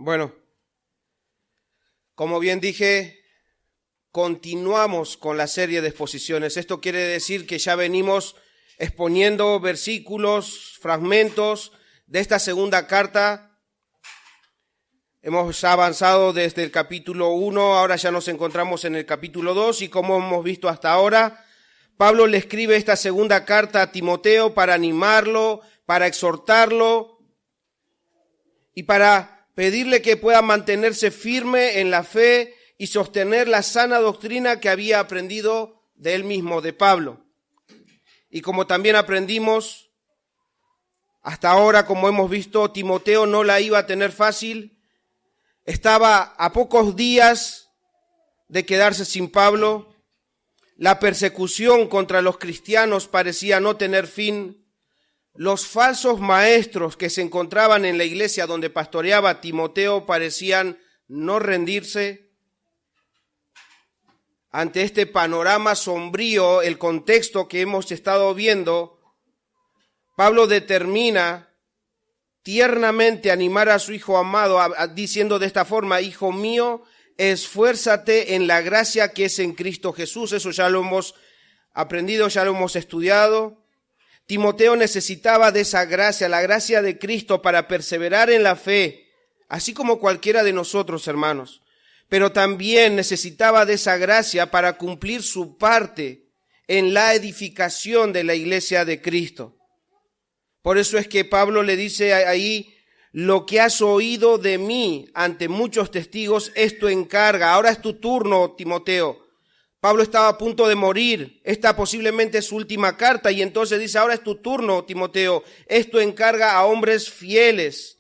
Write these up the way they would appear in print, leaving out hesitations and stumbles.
Bueno, como bien dije, continuamos con la serie de exposiciones. Esto quiere decir que ya venimos exponiendo versículos, fragmentos de esta segunda carta. Hemos ya avanzado desde el capítulo 1, ahora ya nos encontramos en el capítulo 2 y como hemos visto hasta ahora, Pablo le escribe esta segunda carta a Timoteo para animarlo, para exhortarlo y para pedirle que pueda mantenerse firme en la fe y sostener la sana doctrina que había aprendido de él mismo, de Pablo. Y como también aprendimos, hasta ahora, como hemos visto, Timoteo no la iba a tener fácil. Estaba a pocos días de quedarse sin Pablo. La persecución contra los cristianos parecía no tener fin. Los falsos maestros que se encontraban en la iglesia donde pastoreaba Timoteo parecían no rendirse. Ante este panorama sombrío, el contexto que hemos estado viendo, Pablo determina tiernamente animar a su hijo amado, diciendo de esta forma: hijo mío, esfuérzate en la gracia que es en Cristo Jesús. Eso ya lo hemos aprendido, ya lo hemos estudiado. Timoteo necesitaba de esa gracia, la gracia de Cristo, para perseverar en la fe, así como cualquiera de nosotros, hermanos. Pero también necesitaba de esa gracia para cumplir su parte en la edificación de la iglesia de Cristo. Por eso es que Pablo le dice ahí: lo que has oído de mí ante muchos testigos, esto encarga. Ahora es tu turno, Timoteo. Pablo estaba a punto de morir. Esta posiblemente es su última carta y entonces dice: ahora es tu turno, Timoteo. Esto encarga a hombres fieles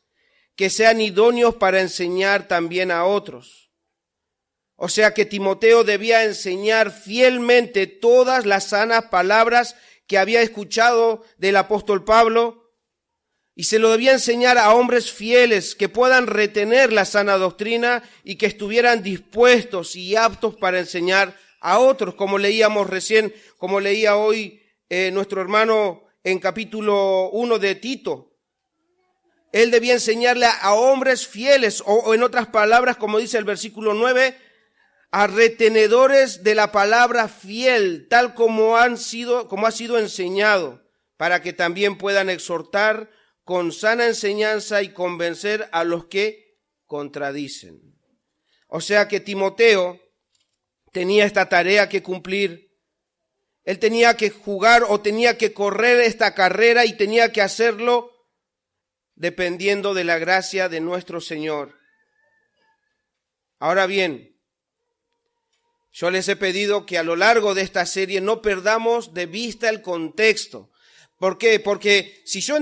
que sean idóneos para enseñar también a otros. O sea que Timoteo debía enseñar fielmente todas las sanas palabras que había escuchado del apóstol Pablo, y se lo debía enseñar a hombres fieles que puedan retener la sana doctrina y que estuvieran dispuestos y aptos para enseñar a otros, como leíamos recién, como leía hoy nuestro hermano en capítulo 1 de Tito. Él debía enseñarle a hombres fieles, o en otras palabras, como dice el versículo 9, a retenedores de la palabra fiel, tal como ha sido enseñado, para que también puedan exhortar con sana enseñanza y convencer a los que contradicen. O sea que Timoteo tenía esta tarea que cumplir. Él tenía que jugar o tenía que correr esta carrera y tenía que hacerlo dependiendo de la gracia de nuestro Señor. Ahora bien, yo les he pedido que a lo largo de esta serie no perdamos de vista el contexto. ¿Por qué? Porque si yo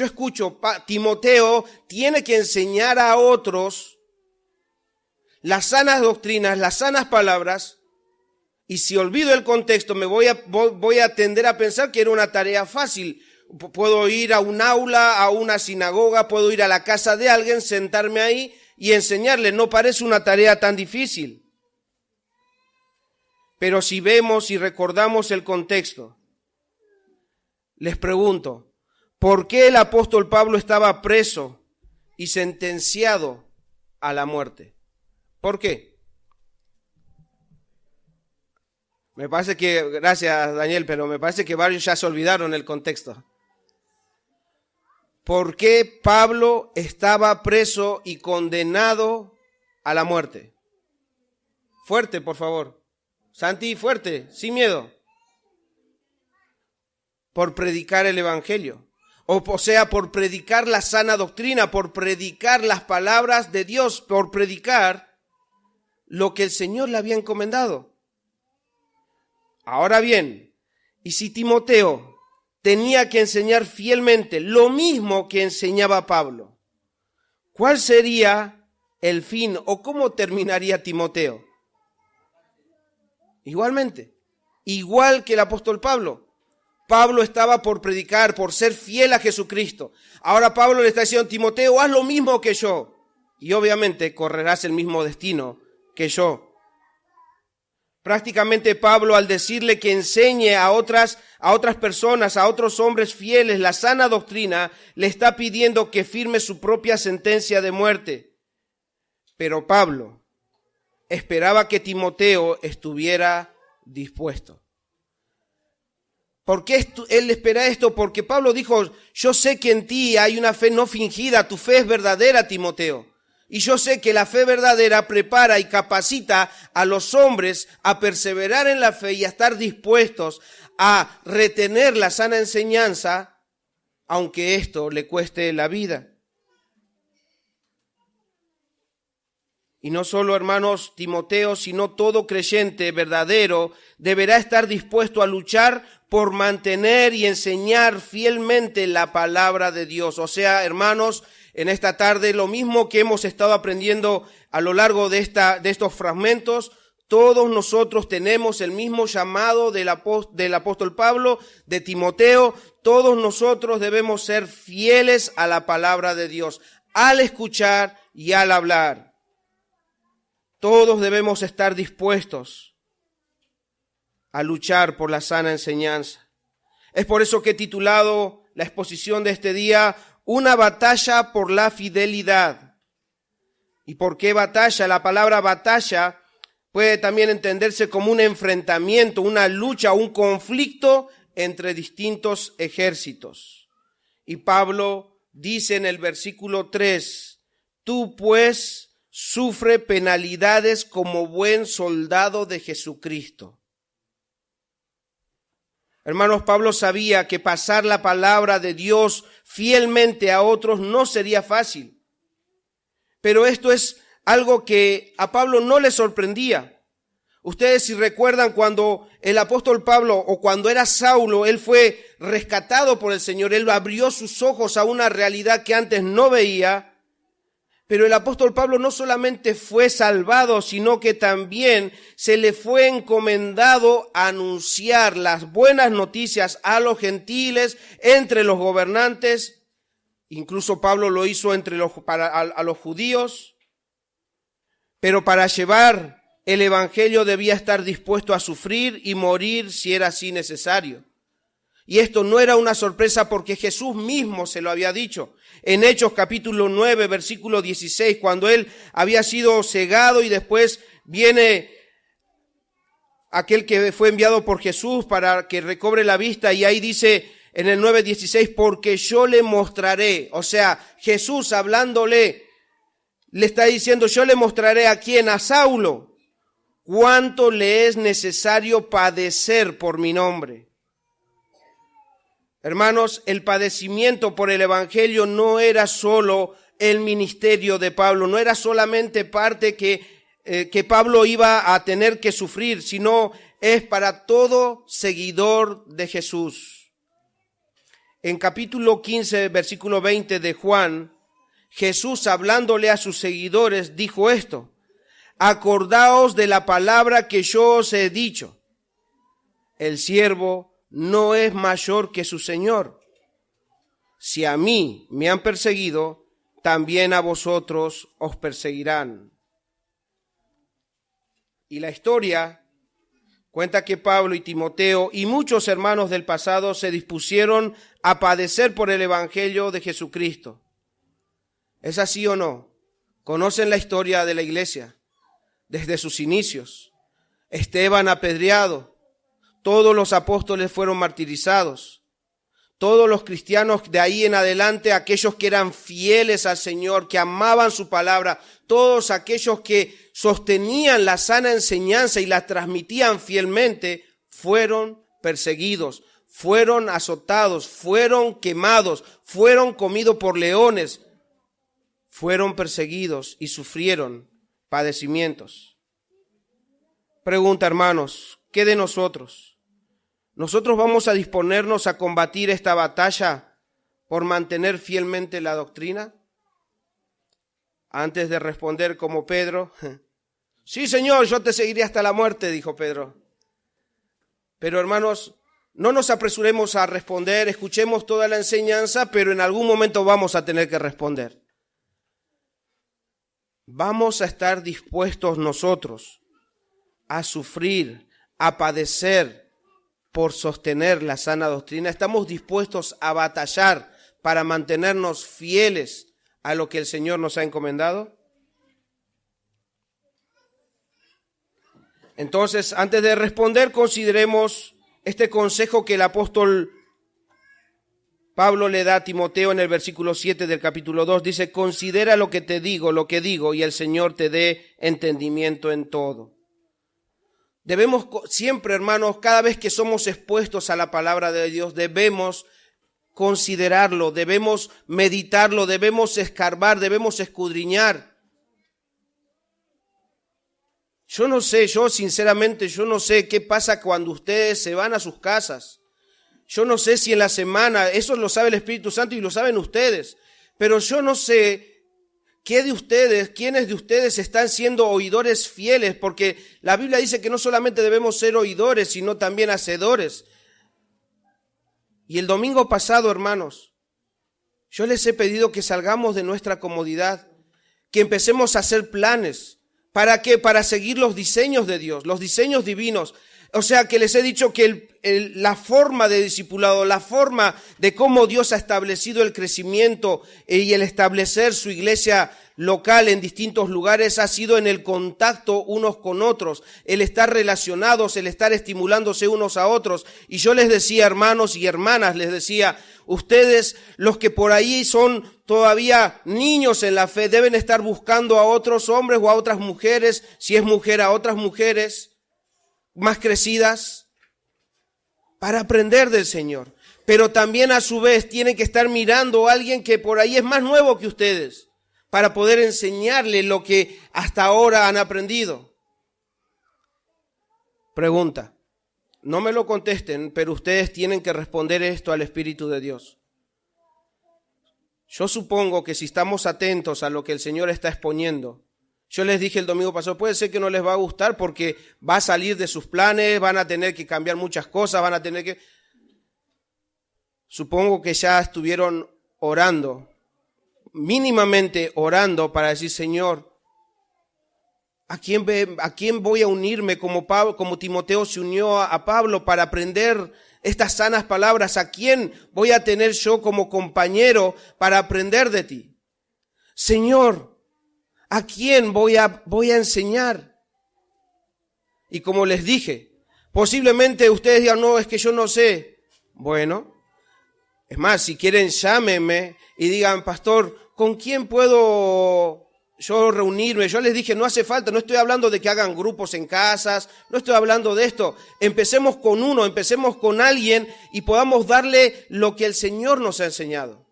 escucho, Timoteo tiene que enseñar a otros las sanas doctrinas, las sanas palabras, y si olvido el contexto me voy a tender a pensar que era una tarea fácil. Puedo ir a un aula, a una sinagoga, puedo ir a la casa de alguien, sentarme ahí y enseñarle. No parece una tarea tan difícil. Pero si vemos y recordamos el contexto, les pregunto, ¿por qué el apóstol Pablo estaba preso y sentenciado a la muerte? ¿Por qué? Me parece que, gracias Daniel, pero me parece que varios ya se olvidaron el contexto. ¿Por qué Pablo estaba preso y condenado a la muerte? Fuerte, por favor. Santi, fuerte, sin miedo. Por predicar el evangelio. O sea, por predicar la sana doctrina, por predicar las palabras de Dios, por predicar lo que el Señor le había encomendado. Ahora bien, y si Timoteo tenía que enseñar fielmente lo mismo que enseñaba Pablo, ¿cuál sería el fin o cómo terminaría Timoteo? Igualmente, igual que el apóstol Pablo. Pablo estaba por predicar, por ser fiel a Jesucristo. Ahora Pablo le está diciendo: Timoteo, haz lo mismo que yo. Y obviamente correrás el mismo destino que yo. Prácticamente Pablo, al decirle que enseñe a otras personas, a otros hombres fieles, la sana doctrina, le está pidiendo que firme su propia sentencia de muerte. Pero Pablo esperaba que Timoteo estuviera dispuesto. ¿Por qué él espera esto? Porque Pablo dijo, yo sé que en ti hay una fe no fingida, tu fe es verdadera, Timoteo. Y yo sé que la fe verdadera prepara y capacita a los hombres a perseverar en la fe y a estar dispuestos a retener la sana enseñanza, aunque esto le cueste la vida. Y no solo, hermanos, Timoteo, sino todo creyente verdadero deberá estar dispuesto a luchar por mantener y enseñar fielmente la palabra de Dios. O sea, hermanos, en esta tarde, lo mismo que hemos estado aprendiendo a lo largo de estos fragmentos, todos nosotros tenemos el mismo llamado del apóstol Pablo, de Timoteo. Todos nosotros debemos ser fieles a la palabra de Dios, al escuchar y al hablar. Todos debemos estar dispuestos a luchar por la sana enseñanza. Es por eso que he titulado la exposición de este día, Una batalla por la fidelidad. ¿Y por qué batalla? La palabra batalla puede también entenderse como un enfrentamiento, una lucha, un conflicto entre distintos ejércitos. Y Pablo dice en el versículo 3, tú pues sufre penalidades como buen soldado de Jesucristo. Hermanos, Pablo sabía que pasar la palabra de Dios fielmente a otros no sería fácil. Pero esto es algo que a Pablo no le sorprendía. Ustedes si recuerdan cuando el apóstol Pablo o cuando era Saulo, él fue rescatado por el Señor, él abrió sus ojos a una realidad que antes no veía. Pero el apóstol Pablo no solamente fue salvado, sino que también se le fue encomendado anunciar las buenas noticias a los gentiles, entre los gobernantes. Incluso Pablo lo hizo a los judíos. Pero para llevar el evangelio debía estar dispuesto a sufrir y morir si era así necesario. Y esto no era una sorpresa porque Jesús mismo se lo había dicho. En Hechos capítulo 9, versículo 16, cuando él había sido cegado y después viene aquel que fue enviado por Jesús para que recobre la vista, y ahí dice en el 9:16, porque yo le mostraré, o sea, Jesús hablándole, le está diciendo, yo le mostraré a quién, a Saulo, cuánto le es necesario padecer por mi nombre. Hermanos, el padecimiento por el evangelio no era solo el ministerio de Pablo, no era solamente parte que Pablo iba a tener que sufrir, sino es para todo seguidor de Jesús. En capítulo 15, versículo 20 de Juan, Jesús hablándole a sus seguidores dijo esto, acordaos de la palabra que yo os he dicho, el siervo no es mayor que su Señor. Si a mí me han perseguido, también a vosotros os perseguirán. Y la historia cuenta que Pablo y Timoteo y muchos hermanos del pasado se dispusieron a padecer por el evangelio de Jesucristo. ¿Es así o no? Conocen la historia de la iglesia desde sus inicios. Esteban apedreado. Todos los apóstoles fueron martirizados. Todos los cristianos de ahí en adelante, aquellos que eran fieles al Señor, que amaban su palabra, todos aquellos que sostenían la sana enseñanza y la transmitían fielmente, fueron perseguidos, fueron azotados, fueron quemados, fueron comidos por leones, fueron perseguidos y sufrieron padecimientos. Pregunta, hermanos, ¿qué de nosotros? ¿Nosotros vamos a disponernos a combatir esta batalla por mantener fielmente la doctrina? Antes de responder como Pedro, sí, Señor, yo te seguiré hasta la muerte, dijo Pedro. Pero hermanos, no nos apresuremos a responder, escuchemos toda la enseñanza, pero en algún momento vamos a tener que responder. Vamos a estar dispuestos nosotros a sufrir, a padecer por sostener la sana doctrina. ¿Estamos dispuestos a batallar para mantenernos fieles a lo que el Señor nos ha encomendado? Entonces, antes de responder, consideremos este consejo que el apóstol Pablo le da a Timoteo en el versículo 7 del capítulo 2. Dice, considera lo que te digo, lo que digo, y el Señor te dé entendimiento en todo. Debemos siempre, hermanos, cada vez que somos expuestos a la palabra de Dios, debemos considerarlo, debemos meditarlo, debemos escarbar, debemos escudriñar. Yo sinceramente no sé qué pasa cuando ustedes se van a sus casas. Yo no sé si en la semana, eso lo sabe el Espíritu Santo y lo saben ustedes, pero yo no sé quiénes de ustedes están siendo oidores fieles, porque la Biblia dice que no solamente debemos ser oidores, sino también hacedores. Y el domingo pasado, hermanos, yo les he pedido que salgamos de nuestra comodidad, que empecemos a hacer planes. ¿Para qué? Para seguir los diseños de Dios, los diseños divinos. O sea, que les he dicho que la forma de discipulado, la forma de cómo Dios ha establecido el crecimiento y el establecer su iglesia local en distintos lugares ha sido en el contacto unos con otros, el estar relacionados, el estar estimulándose unos a otros. Y yo les decía, hermanos y hermanas, les decía, ustedes, los que por ahí son todavía niños en la fe, deben estar buscando a otros hombres o a otras mujeres, si es mujer, a otras mujeres más crecidas, para aprender del Señor. Pero también a su vez tienen que estar mirando a alguien que por ahí es más nuevo que ustedes, para poder enseñarle lo que hasta ahora han aprendido. Pregunta, no me lo contesten, pero ustedes tienen que responder esto al Espíritu de Dios. Yo supongo que si estamos atentos a lo que el Señor está exponiendo, yo les dije el domingo pasado, puede ser que no les va a gustar porque va a salir de sus planes, van a tener que cambiar muchas cosas, van a tener que... Supongo que ya estuvieron orando, mínimamente orando para decir, Señor, ¿a quién voy a unirme como Timoteo se unió a Pablo para aprender estas sanas palabras? ¿A quién voy a tener yo como compañero para aprender de ti? Señor, ¿a quién voy a enseñar? Y como les dije, posiblemente ustedes digan, no, es que yo no sé. Bueno, es más, si quieren llámenme y digan, pastor, ¿con quién puedo yo reunirme? Yo les dije, no hace falta, no estoy hablando de que hagan grupos en casas, no estoy hablando de esto. Empecemos con uno, empecemos con alguien y podamos darle lo que el Señor nos ha enseñado.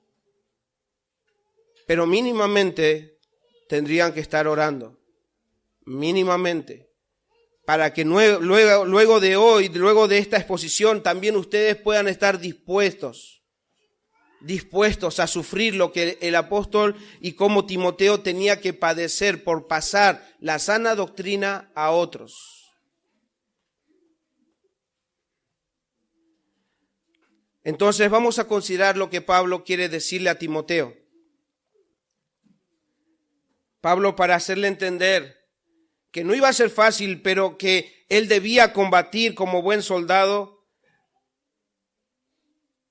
Pero mínimamente tendrían que estar orando, mínimamente, para que luego de hoy, luego de esta exposición, también ustedes puedan estar dispuestos a sufrir lo que el apóstol y como Timoteo tenía que padecer por pasar la sana doctrina a otros. Entonces vamos a considerar lo que Pablo quiere decirle a Timoteo. Pablo, para hacerle entender que no iba a ser fácil, pero que él debía combatir como buen soldado,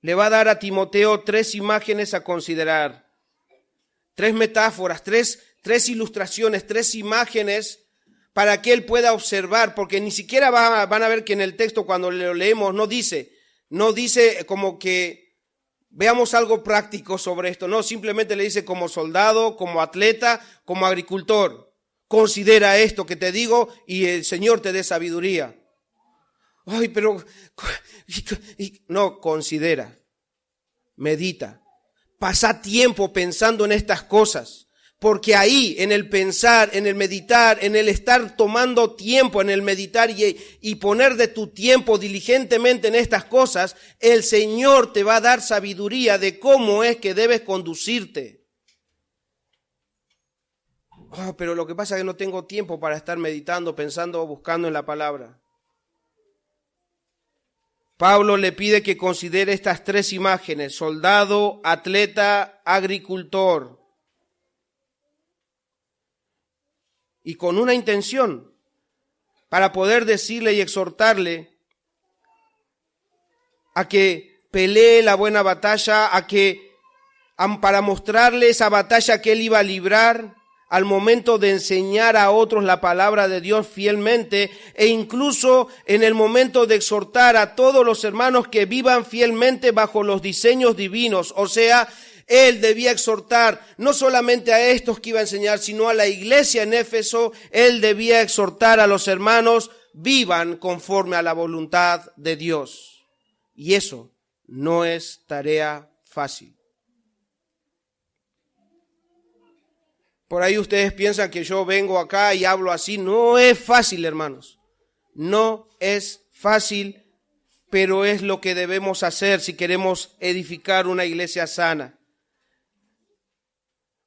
le va a dar a Timoteo 3 imágenes a considerar, 3 metáforas, tres ilustraciones, 3 imágenes para que él pueda observar, porque ni siquiera van a ver que en el texto cuando lo leemos no dice como que veamos algo práctico sobre esto, no, simplemente le dice como soldado, como atleta, como agricultor, considera esto que te digo y el Señor te dé sabiduría. Ay, pero no, considera, medita, pasa tiempo pensando en estas cosas, porque ahí en el pensar, en el meditar, en el estar tomando tiempo, en el meditar y poner de tu tiempo diligentemente en estas cosas, el Señor te va a dar sabiduría de cómo es que debes conducirte. Pero lo que pasa es que no tengo tiempo para estar meditando, pensando o buscando en la palabra. Pablo le pide que considere estas 3 imágenes, soldado, atleta, agricultor. Y con una intención, para poder decirle y exhortarle a que pelee la buena batalla, para mostrarle esa batalla que él iba a librar, al momento de enseñar a otros la palabra de Dios fielmente, e incluso en el momento de exhortar a todos los hermanos que vivan fielmente bajo los diseños divinos. O sea, él debía exhortar no solamente a estos que iba a enseñar, sino a la iglesia en Éfeso. Él debía exhortar a los hermanos, vivan conforme a la voluntad de Dios. Y eso no es tarea fácil. Por ahí ustedes piensan que yo vengo acá y hablo así. No es fácil, hermanos. No es fácil, pero es lo que debemos hacer si queremos edificar una iglesia sana.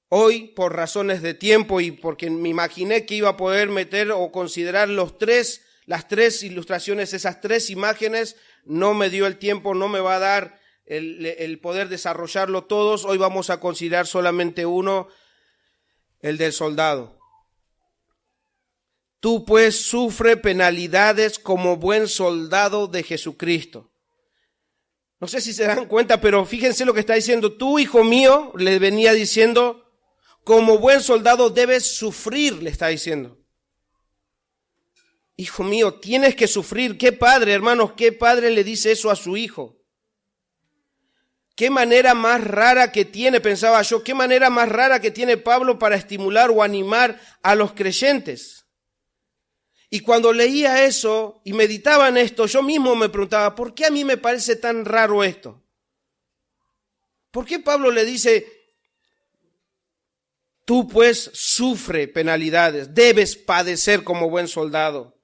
Hoy, por razones de tiempo y porque me imaginé que iba a poder meter o considerar las tres ilustraciones, esas tres imágenes, no me dio el tiempo, no me va a dar el poder desarrollarlo todos. Hoy vamos a considerar solamente uno, el del soldado. Tú pues sufre penalidades como buen soldado de Jesucristo. No sé si se dan cuenta, pero fíjense lo que está diciendo. Tú, hijo mío, le venía diciendo, como buen soldado debes sufrir, le está diciendo. Hijo mío, tienes que sufrir. ¿Qué padre, hermanos, qué padre le dice eso a su hijo? Qué manera más rara que tiene, pensaba yo, qué manera más rara que tiene Pablo para estimular o animar a los creyentes. Y cuando leía eso y meditaba en esto, yo mismo me preguntaba, ¿por qué a mí me parece tan raro esto? ¿Por qué Pablo le dice, tú pues sufre penalidades, debes padecer como buen soldado?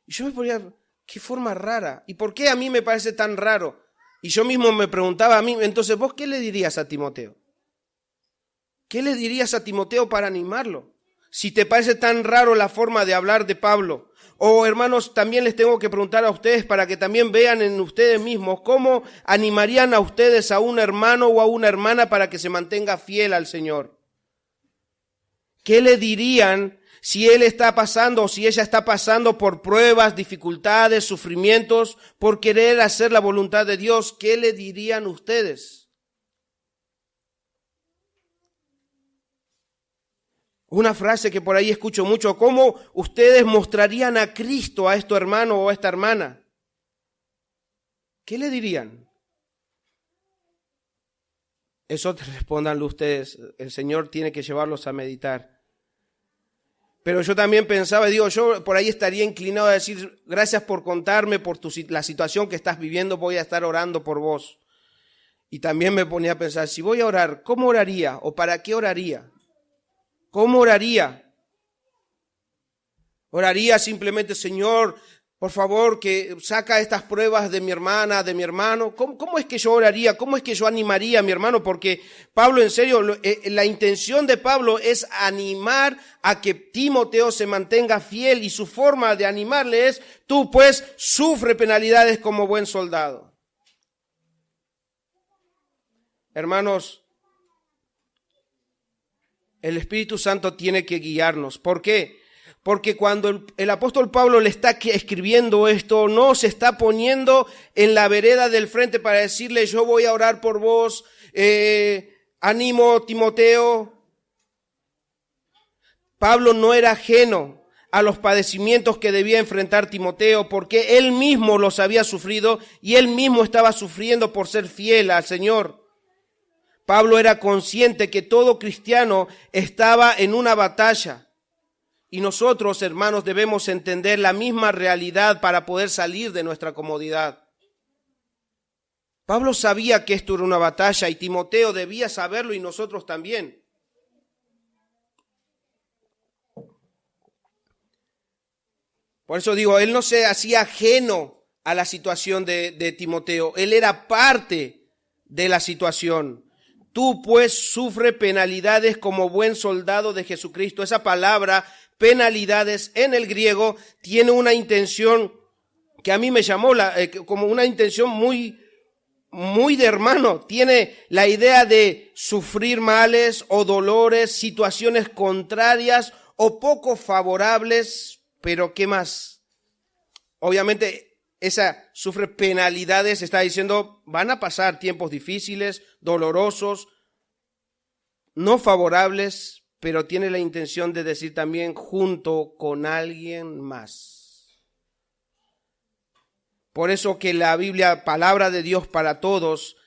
Y yo me ponía, qué forma rara. ¿Y por qué a mí me parece tan raro? Y yo mismo me preguntaba a mí, entonces, ¿vos qué le dirías a Timoteo? ¿Qué le dirías a Timoteo para animarlo? Si te parece tan raro la forma de hablar de Pablo. O hermanos, también les tengo que preguntar a ustedes para que también vean en ustedes mismos cómo animarían a ustedes a un hermano o a una hermana para que se mantenga fiel al Señor. ¿Qué le dirían si él está pasando o si ella está pasando por pruebas, dificultades, sufrimientos, por querer hacer la voluntad de Dios? ¿Qué le dirían ustedes? Una frase que por ahí escucho mucho, ¿cómo ustedes mostrarían a Cristo a este hermano o a esta hermana? ¿Qué le dirían? Eso respóndanlo ustedes, el Señor tiene que llevarlos a meditar. Pero yo también pensaba, yo por ahí estaría inclinado a decir, gracias por contarme por la situación que estás viviendo, voy a estar orando por vos. Y también me ponía a pensar, si voy a orar, ¿cómo oraría? ¿O para qué oraría? ¿Cómo oraría? Oraría simplemente, Señor, por favor, que saca estas pruebas de mi hermana, de mi hermano. ¿Cómo es que yo oraría? ¿Cómo es que yo animaría a mi hermano? Porque Pablo, en serio, la intención de Pablo es animar a que Timoteo se mantenga fiel, y su forma de animarle es, tú pues sufre penalidades como buen soldado. Hermanos, el Espíritu Santo tiene que guiarnos. ¿Por qué? Porque cuando el apóstol Pablo le está escribiendo esto, no se está poniendo en la vereda del frente para decirle, yo voy a orar por vos, ánimo Timoteo. Pablo no era ajeno a los padecimientos que debía enfrentar Timoteo, porque él mismo los había sufrido y él mismo estaba sufriendo por ser fiel al Señor. Pablo era consciente que todo cristiano estaba en una batalla. Y nosotros, hermanos, debemos entender la misma realidad para poder salir de nuestra comodidad. Pablo sabía que esto era una batalla y Timoteo debía saberlo, y nosotros también. Por eso digo, él no se hacía ajeno a la situación de Timoteo. Él era parte de la situación. Tú pues sufre penalidades como buen soldado de Jesucristo. Esa palabra penalidades en el griego tiene una intención que a mí me llamó como una intención muy de hermano. Tiene la idea de sufrir males o dolores, situaciones contrarias o poco favorables, pero ¿qué más? Obviamente esa sufre penalidades, está diciendo van a pasar tiempos difíciles, dolorosos, no favorables, pero tiene la intención de decir también junto con alguien más. Por eso que la Biblia, palabra de Dios para todos,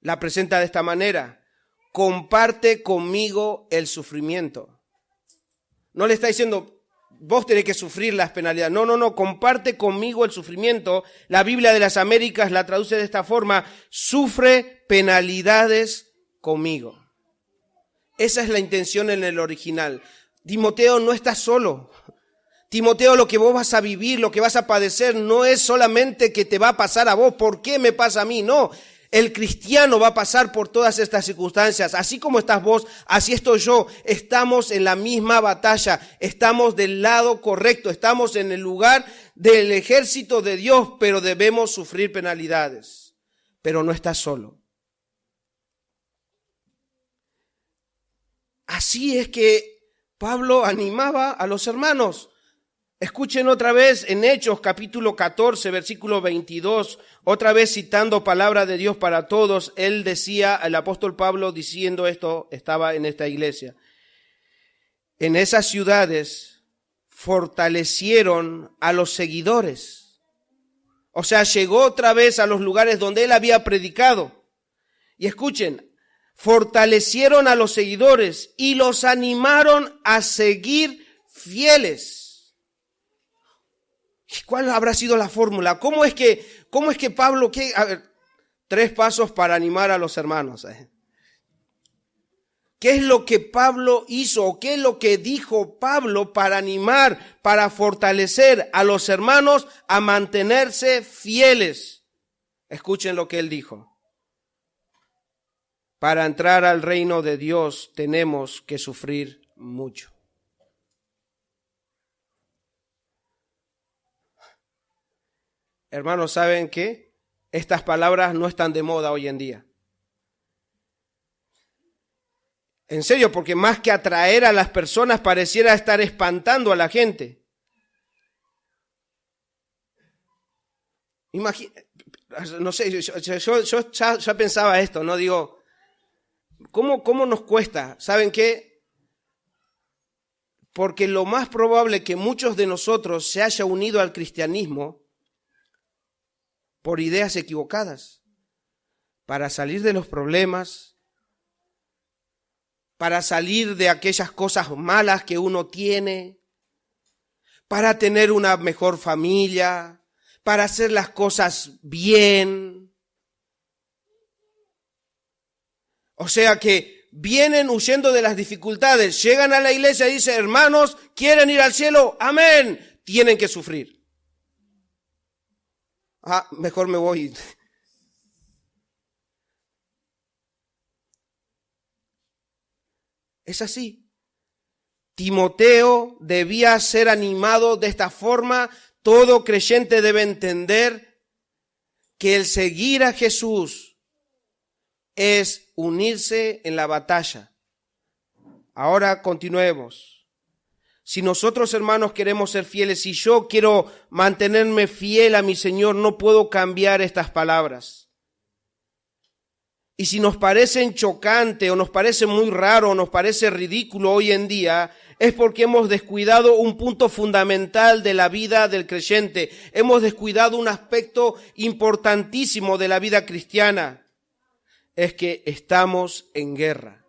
la presenta de esta manera: comparte conmigo el sufrimiento. No le está diciendo, vos tenés que sufrir las penalidades. No, comparte conmigo el sufrimiento. La Biblia de las Américas la traduce de esta forma: sufre penalidades conmigo. Esa es la intención en el original. Timoteo, no estás solo. Timoteo, lo que vos vas a vivir, lo que vas a padecer, no es solamente que te va a pasar a vos. ¿Por qué me pasa a mí? No. El cristiano va a pasar por todas estas circunstancias. Así como estás vos, así estoy yo. Estamos en la misma batalla. Estamos del lado correcto. Estamos en el lugar del ejército de Dios, pero debemos sufrir penalidades. Pero no estás solo. Así es que Pablo animaba a los hermanos. Escuchen otra vez en Hechos capítulo 14, versículo 22, otra vez citando palabra de Dios para todos. Él decía, el apóstol Pablo diciendo esto, estaba en esta iglesia: en esas ciudades fortalecieron a los seguidores. O sea, llegó otra vez a los lugares donde él había predicado. Y escuchen, fortalecieron a los seguidores y los animaron a seguir fieles. ¿Cuál habrá sido la fórmula? ¿Cómo es que Pablo, a ver, 3 pasos para animar a los hermanos? ¿Qué es lo que Pablo hizo o qué es lo que dijo Pablo para animar, para fortalecer a los hermanos a mantenerse fieles? Escuchen lo que él dijo: para entrar al reino de Dios tenemos que sufrir mucho. Hermanos, ¿saben qué? Estas palabras no están de moda hoy en día. En serio, porque más que atraer a las personas pareciera estar espantando a la gente. No sé, yo ya pensaba esto, ¿no? Digo, ¿cómo nos cuesta? ¿Saben qué? Porque lo más probable que muchos de nosotros se haya unido al cristianismo por ideas equivocadas, para salir de los problemas, para salir de aquellas cosas malas que uno tiene, para tener una mejor familia, para hacer las cosas bien. O sea que vienen huyendo de las dificultades, llegan a la iglesia y dicen: hermanos, ¿quieren ir al cielo? Amén. Tienen que sufrir. Mejor me voy. Es así. Timoteo debía ser animado de esta forma. Todo creyente debe entender que el seguir a Jesús es unirse en la batalla. Ahora continuemos. Si nosotros, hermanos, queremos ser fieles, si yo quiero mantenerme fiel a mi Señor, no puedo cambiar estas palabras. Y si nos parecen chocantes o nos parece muy raro o nos parece ridículo hoy en día, es porque hemos descuidado un punto fundamental de la vida del creyente. Hemos descuidado un aspecto importantísimo de la vida cristiana. Es que estamos en guerra.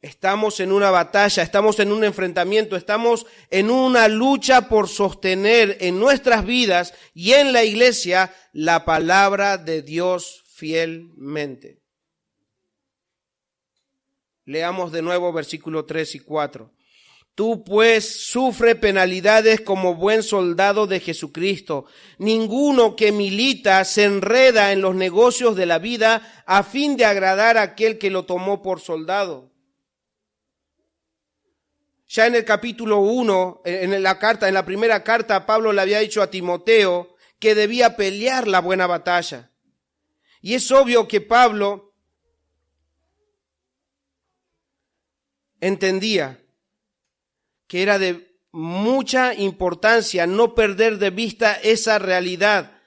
Estamos en una batalla, estamos en un enfrentamiento, estamos en una lucha por sostener en nuestras vidas y en la iglesia la palabra de Dios fielmente. Leamos de nuevo versículos 3 y 4. Tú pues sufre penalidades como buen soldado de Jesucristo. Ninguno que milita se enreda en los negocios de la vida a fin de agradar a aquel que lo tomó por soldado. Ya en el capítulo 1, en la primera carta, Pablo le había dicho a Timoteo que debía pelear la buena batalla. Y es obvio que Pablo entendía que era de mucha importancia no perder de vista esa realidad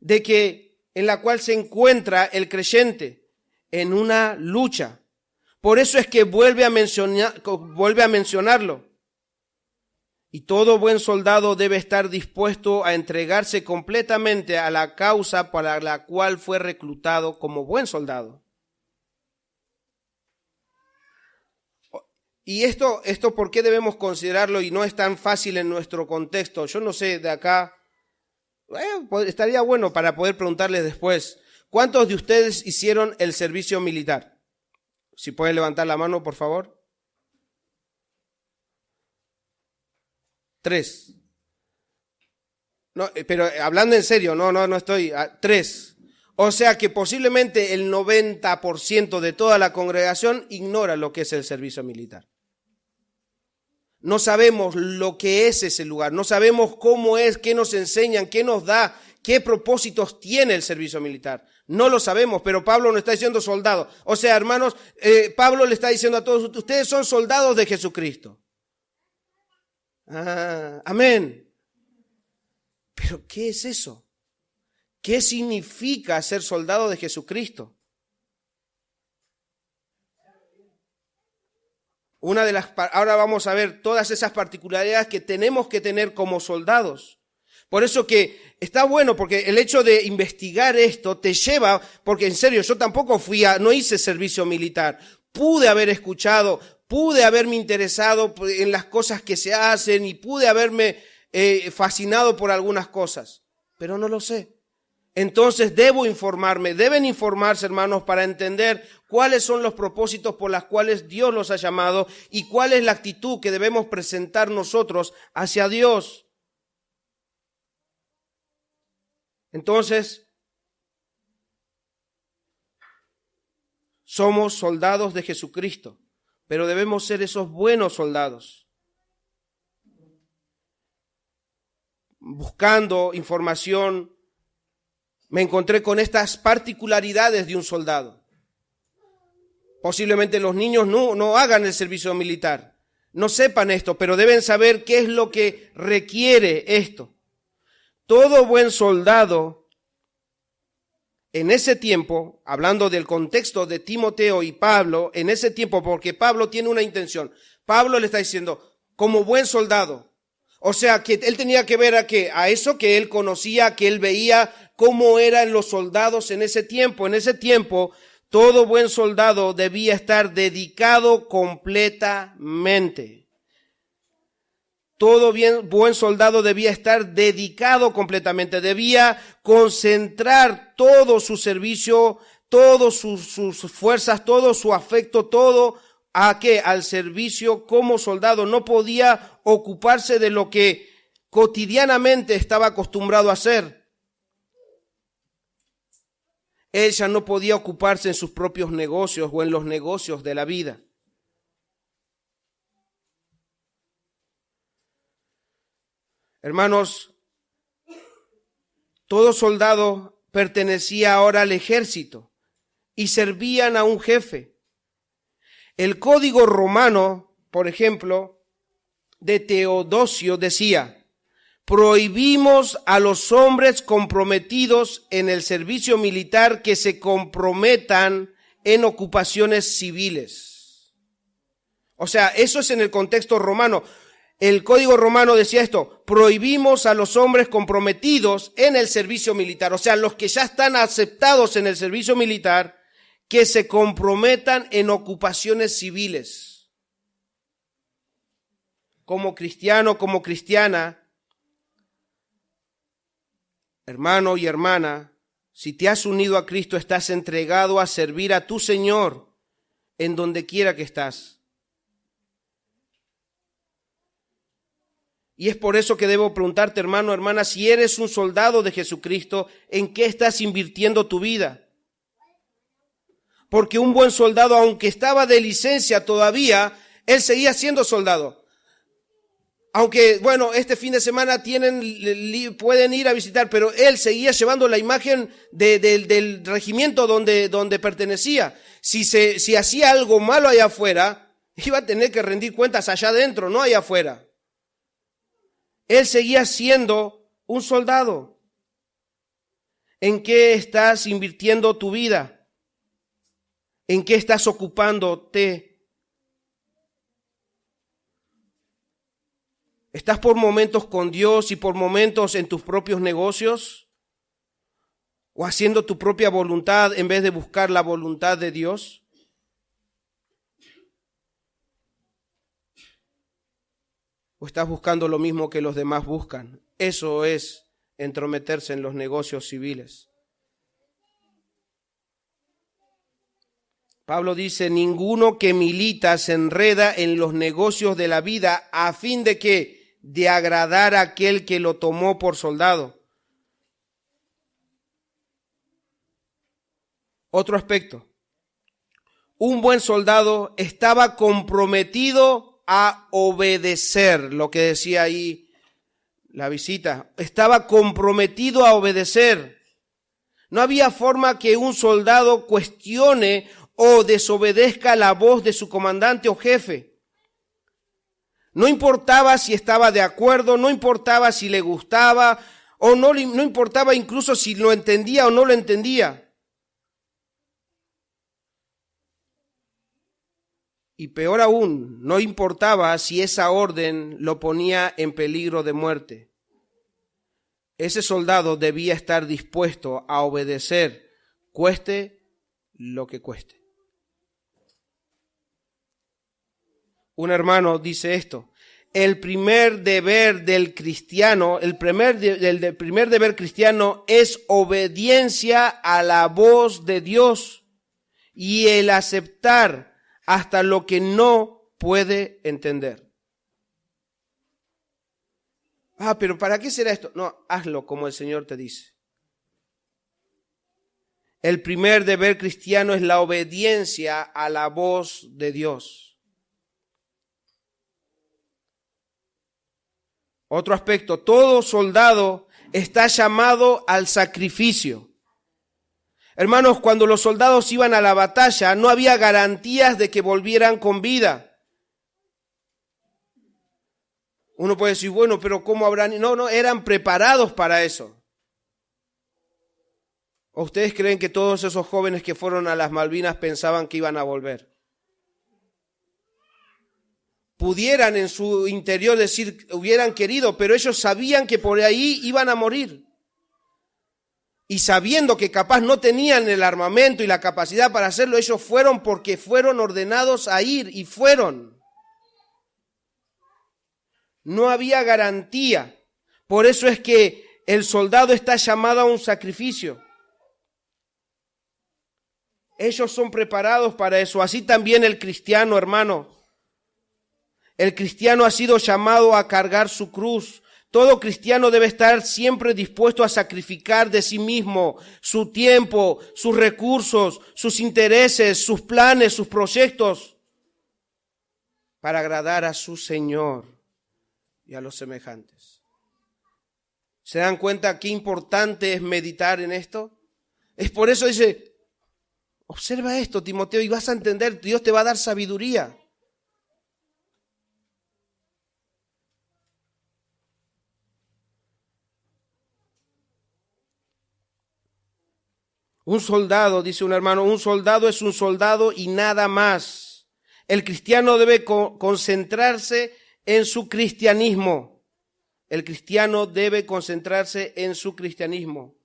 de que en la cual se encuentra el creyente en una lucha. Por eso es que vuelve a mencionarlo. Y todo buen soldado debe estar dispuesto a entregarse completamente a la causa para la cual fue reclutado como buen soldado. Y esto ¿por qué debemos considerarlo? Y no es tan fácil en nuestro contexto. Yo no sé, de acá, estaría bueno para poder preguntarles después, ¿cuántos de ustedes hicieron el servicio militar? Si pueden levantar la mano, por favor. 3. No, pero hablando en serio, no estoy. 3. O sea que posiblemente el 90% de toda la congregación ignora lo que es el servicio militar. No sabemos lo que es ese lugar, no sabemos cómo es, qué nos enseñan, qué nos da, qué propósitos tiene el servicio militar. No lo sabemos, pero Pablo nos está diciendo soldado. O sea, hermanos, Pablo le está diciendo a todos, ustedes son soldados de Jesucristo. Amén. Pero ¿qué es eso? ¿Qué significa ser soldado de Jesucristo? Ahora vamos a ver todas esas particularidades que tenemos que tener como soldados. Por eso que está bueno, porque el hecho de investigar esto te lleva, porque en serio, yo tampoco no hice servicio militar. Pude haber escuchado, pude haberme interesado en las cosas que se hacen y pude haberme fascinado por algunas cosas, pero no lo sé. Entonces debo informarme, deben informarse, hermanos, para entender cuáles son los propósitos por los cuales Dios los ha llamado y cuál es la actitud que debemos presentar nosotros hacia Dios. Entonces, somos soldados de Jesucristo, pero debemos ser esos buenos soldados. Buscando información, me encontré con estas particularidades de un soldado. Posiblemente los niños no hagan el servicio militar, no sepan esto, pero deben saber qué es lo que requiere esto. Todo buen soldado en ese tiempo, hablando del contexto de Timoteo y Pablo, en ese tiempo, porque Pablo tiene una intención. Pablo le está diciendo, como buen soldado. O sea, que él tenía que ver a eso que él conocía, que él veía cómo eran los soldados en ese tiempo. En ese tiempo, todo buen soldado debía estar dedicado completamente. Todo buen soldado debía estar dedicado completamente, debía concentrar todo su servicio, todas sus fuerzas, todo su afecto, todo ¿a qué? Al servicio como soldado. No podía ocuparse de lo que cotidianamente estaba acostumbrado a hacer. Ella no podía ocuparse en sus propios negocios o en los negocios de la vida. Hermanos, todo soldado pertenecía ahora al ejército y servían a un jefe. El código romano, por ejemplo, de Teodosio decía, prohibimos a los hombres comprometidos en el servicio militar que se comprometan en ocupaciones civiles. O sea, eso es en el contexto romano. El código romano decía esto, prohibimos a los hombres comprometidos en el servicio militar, o sea, los que ya están aceptados en el servicio militar, que se comprometan en ocupaciones civiles. Como cristiano, como cristiana, hermano y hermana, si te has unido a Cristo, estás entregado a servir a tu Señor en donde quiera que estás. Y es por eso que debo preguntarte, hermano, hermana, si eres un soldado de Jesucristo, ¿en qué estás invirtiendo tu vida? Porque un buen soldado, aunque estaba de licencia todavía, él seguía siendo soldado. Aunque, bueno, este fin de semana pueden ir a visitar, pero él seguía llevando la imagen del regimiento donde pertenecía. Si hacía algo malo allá afuera, iba a tener que rendir cuentas allá adentro, no allá afuera. Él seguía siendo un soldado. ¿En qué estás invirtiendo tu vida? ¿En qué estás ocupándote? ¿Estás por momentos con Dios y por momentos en tus propios negocios? ¿O haciendo tu propia voluntad en vez de buscar la voluntad de Dios? ¿O estás buscando lo mismo que los demás buscan? Eso es entrometerse en los negocios civiles. Pablo dice, ninguno que milita se enreda en los negocios de la vida a fin de que, de agradar a aquel que lo tomó por soldado. Otro aspecto. Un buen soldado estaba comprometido a obedecer, lo que decía ahí la visita. Estaba comprometido a obedecer. No había forma que un soldado cuestione o desobedezca la voz de su comandante o jefe. No importaba si estaba de acuerdo, no importaba si le gustaba, o no importaba incluso si lo entendía o no lo entendía. Y peor aún, no importaba si esa orden lo ponía en peligro de muerte. Ese soldado debía estar dispuesto a obedecer, cueste lo que cueste. Un hermano dice esto: el primer deber del cristiano, el primer deber cristiano es obediencia a la voz de Dios y el aceptar hasta lo que no puede entender. Pero ¿para qué será esto? No, hazlo como el Señor te dice. El primer deber cristiano es la obediencia a la voz de Dios. Otro aspecto, todo soldado está llamado al sacrificio. Hermanos, cuando los soldados iban a la batalla, no había garantías de que volvieran con vida. Uno puede decir, bueno, pero ¿cómo habrán? No, eran preparados para eso. ¿O ustedes creen que todos esos jóvenes que fueron a las Malvinas pensaban que iban a volver? Pudieran en su interior decir, hubieran querido, pero ellos sabían que por ahí iban a morir. Y sabiendo que capaz no tenían el armamento y la capacidad para hacerlo, ellos fueron porque fueron ordenados a ir y fueron. No había garantía. Por eso es que el soldado está llamado a un sacrificio. Ellos son preparados para eso. Así también el cristiano, hermano. El cristiano ha sido llamado a cargar su cruz. Todo cristiano debe estar siempre dispuesto a sacrificar de sí mismo, su tiempo, sus recursos, sus intereses, sus planes, sus proyectos, para agradar a su Señor y a los semejantes. ¿Se dan cuenta qué importante es meditar en esto? Es por eso dice, observa esto, Timoteo, y vas a entender, Dios te va a dar sabiduría. Un soldado, dice un hermano, un soldado es un soldado y nada más. El cristiano debe concentrarse en su cristianismo. El cristiano debe concentrarse en su cristianismo.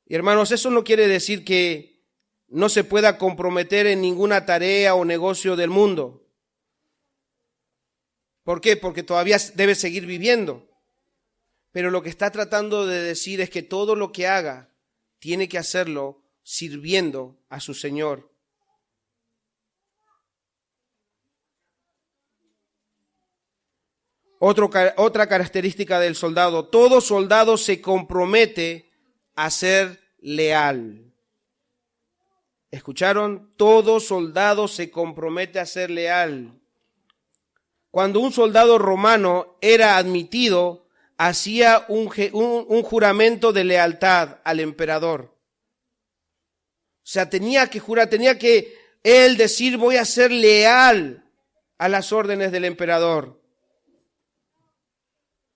Y hermanos, eso no quiere decir que no se pueda comprometer en ninguna tarea o negocio del mundo. ¿Por qué? Porque todavía debe seguir viviendo. Pero lo que está tratando de decir es que todo lo que haga tiene que hacerlo sirviendo a su Señor. Otra característica del soldado, todo soldado se compromete a ser leal. ¿Escucharon? Todo soldado se compromete a ser leal. Cuando un soldado romano era admitido, hacía un juramento de lealtad al emperador. O sea, tenía que jurar, tenía que él decir, voy a ser leal a las órdenes del emperador.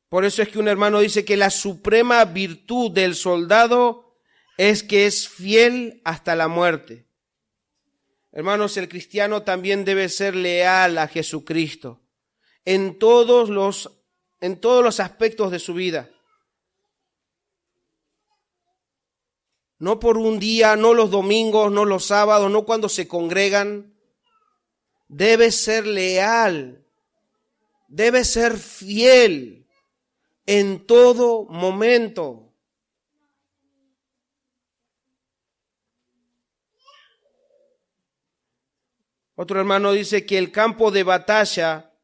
Por eso es que un hermano dice que la suprema virtud del soldado es que es fiel hasta la muerte. Hermanos, el cristiano también debe ser leal a Jesucristo en todos los aspectos de su vida. No por un día, no los domingos, no los sábados, no cuando se congregan. Debe ser leal, debe ser fiel en todo momento. Otro hermano dice que el campo de batalla,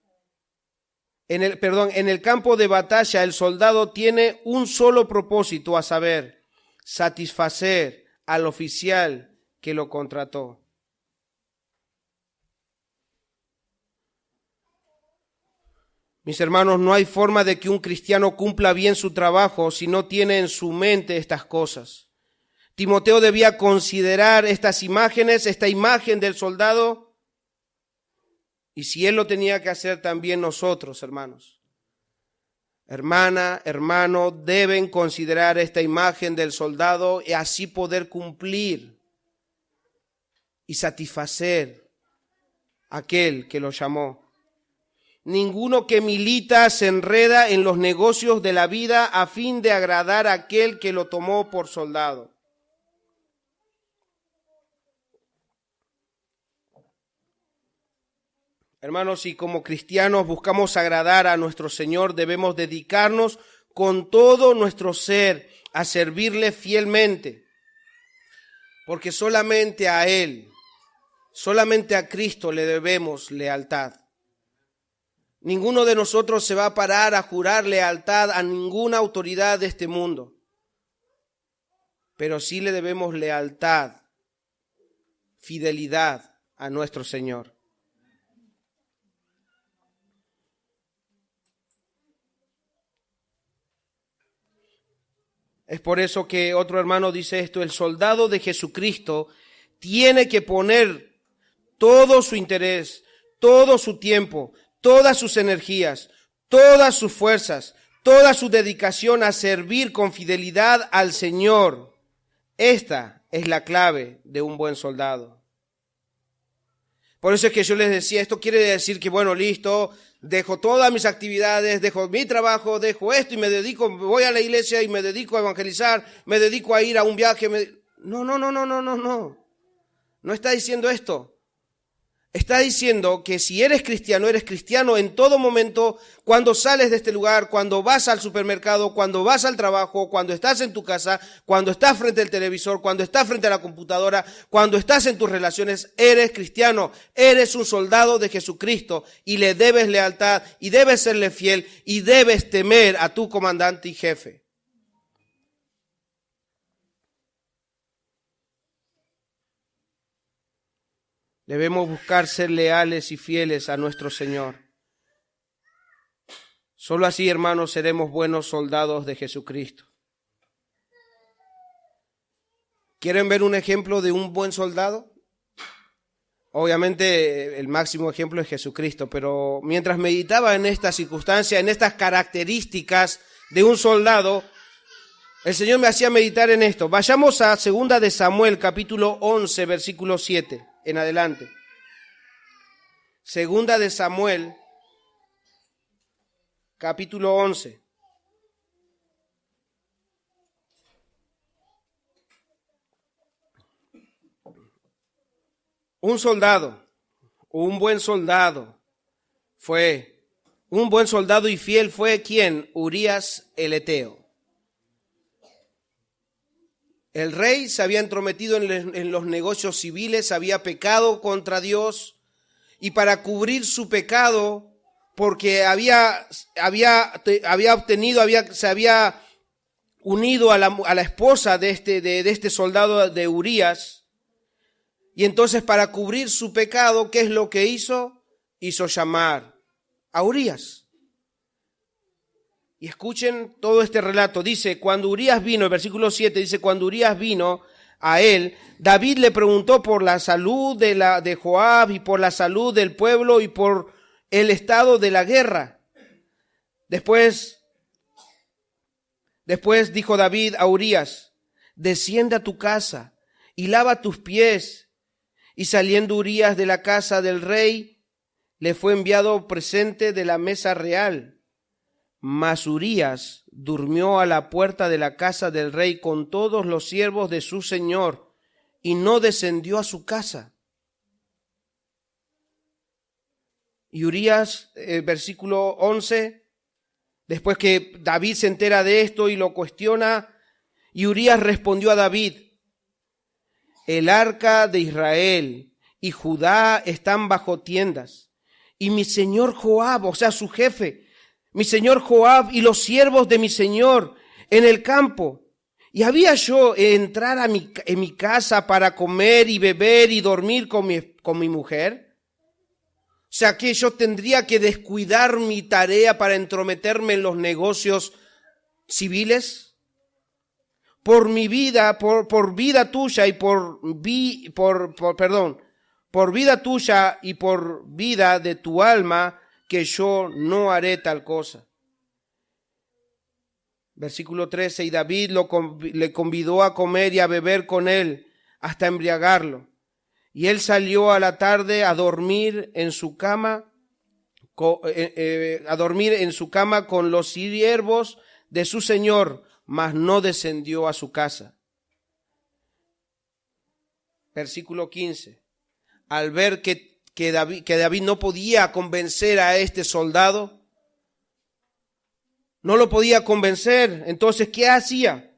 en el campo de batalla el soldado tiene un solo propósito, a saber, satisfacer al oficial que lo contrató. Mis hermanos, no hay forma de que un cristiano cumpla bien su trabajo si no tiene en su mente estas cosas. Timoteo debía considerar estas imágenes, esta imagen del soldado, y si él lo tenía que hacer, también nosotros, hermanos. Hermana, hermano, deben considerar esta imagen del soldado y así poder cumplir y satisfacer a aquel que lo llamó. Ninguno que milita se enreda en los negocios de la vida a fin de agradar a aquel que lo tomó por soldado. Hermanos, si como cristianos buscamos agradar a nuestro Señor, debemos dedicarnos con todo nuestro ser a servirle fielmente, porque solamente a Él, solamente a Cristo le debemos lealtad. Ninguno de nosotros se va a parar a jurar lealtad a ninguna autoridad de este mundo, pero sí le debemos lealtad, fidelidad a nuestro Señor. Es por eso que otro hermano dice esto: el soldado de Jesucristo tiene que poner todo su interés, todo su tiempo, todas sus energías, todas sus fuerzas, toda su dedicación a servir con fidelidad al Señor. Esta es la clave de un buen soldado. Por eso es que yo les decía, esto quiere decir que, bueno, listo, dejo todas mis actividades, dejo mi trabajo, dejo esto y me dedico, voy a la iglesia y me dedico a evangelizar, me dedico a ir a un viaje. No. No está diciendo esto. Está diciendo que si eres cristiano en todo momento, cuando sales de este lugar, cuando vas al supermercado, cuando vas al trabajo, cuando estás en tu casa, cuando estás frente al televisor, cuando estás frente a la computadora, cuando estás en tus relaciones, eres cristiano, eres un soldado de Jesucristo y le debes lealtad y debes serle fiel y debes temer a tu comandante y jefe. Debemos buscar ser leales y fieles a nuestro Señor. Solo así, hermanos, seremos buenos soldados de Jesucristo. ¿Quieren ver un ejemplo de un buen soldado? Obviamente el máximo ejemplo es Jesucristo, pero mientras meditaba en esta circunstancia, en estas características de un soldado, el Señor me hacía meditar en esto. Vayamos a 2 de Samuel, capítulo 11, versículo 7. En adelante. 2 de Samuel, capítulo 11. Un buen soldado y fiel fue ¿quién? Urías el Eteo. El rey se había entrometido en los negocios civiles, había pecado contra Dios y para cubrir su pecado, porque se había unido a la esposa de este soldado de Urías, y entonces para cubrir su pecado, ¿qué es lo que hizo? Hizo llamar a Urías. Y escuchen todo este relato. Dice, cuando Urías vino, el versículo 7 dice, cuando Urías vino a él, David le preguntó por la salud de Joab y por la salud del pueblo y por el estado de la guerra. Después dijo David a Urías, desciende a tu casa y lava tus pies. Y saliendo Urías de la casa del rey, le fue enviado presente de la mesa real. Mas Urías durmió a la puerta de la casa del rey con todos los siervos de su señor, y no descendió a su casa. Y Urías, versículo 11, después que David se entera de esto y lo cuestiona, y Urías respondió a David: el arca de Israel y Judá están bajo tiendas, y mi señor Joab, o sea, su jefe, mi señor Joab y los siervos de mi señor en el campo. ¿Y había yo entrar en mi casa para comer y beber y dormir con mi mujer? O sea, que yo tendría que descuidar mi tarea para entrometerme en los negocios civiles. Por mi vida, por vida tuya y por vida tuya y por vida de tu alma, que yo no haré tal cosa. Versículo 13, y David le convidó a comer y a beber con él hasta embriagarlo. Y él salió a la tarde a dormir en su cama, con los siervos de su señor, mas no descendió a su casa. Versículo 15. Al ver que David no podía convencer a este soldado, no lo podía convencer, entonces, ¿qué hacía?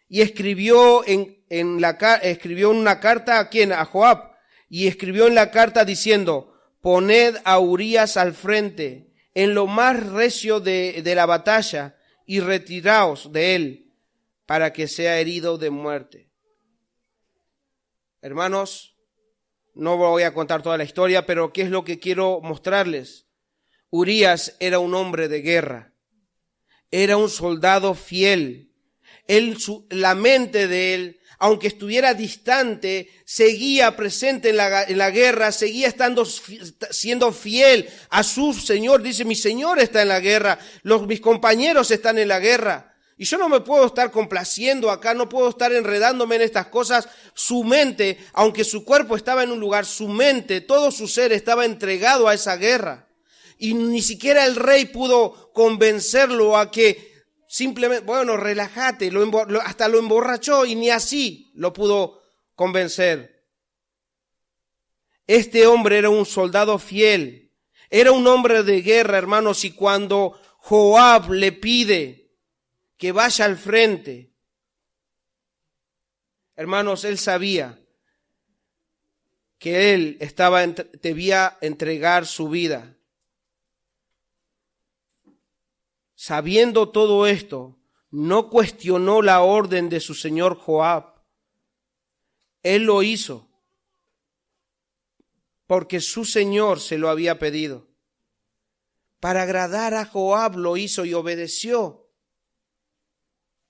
Y escribió escribió una carta ¿a quién? A Joab. Y escribió en la carta diciendo: poned a Urías al frente, en lo más recio de la batalla, y retiraos de él, para que sea herido de muerte. Hermanos, no voy a contar toda la historia, pero ¿qué es lo que quiero mostrarles? Urías era un hombre de guerra, era un soldado fiel. La mente de él, aunque estuviera distante, seguía presente en la guerra, seguía siendo fiel a su Señor. Dice: mi Señor está en la guerra, mis compañeros están en la guerra. Y yo no me puedo estar complaciendo acá, no puedo estar enredándome en estas cosas. Su mente, aunque su cuerpo estaba en un lugar, su mente, todo su ser estaba entregado a esa guerra. Y ni siquiera el rey pudo convencerlo a que simplemente, bueno, relájate, hasta lo emborrachó y ni así lo pudo convencer. Este hombre era un soldado fiel, era un hombre de guerra, hermanos, y cuando Joab le pide que vaya al frente, hermanos, él sabía que él debía entregar su vida. Sabiendo todo esto, no cuestionó la orden de su señor Joab. Él lo hizo porque su señor se lo había pedido. Para agradar a Joab lo hizo y obedeció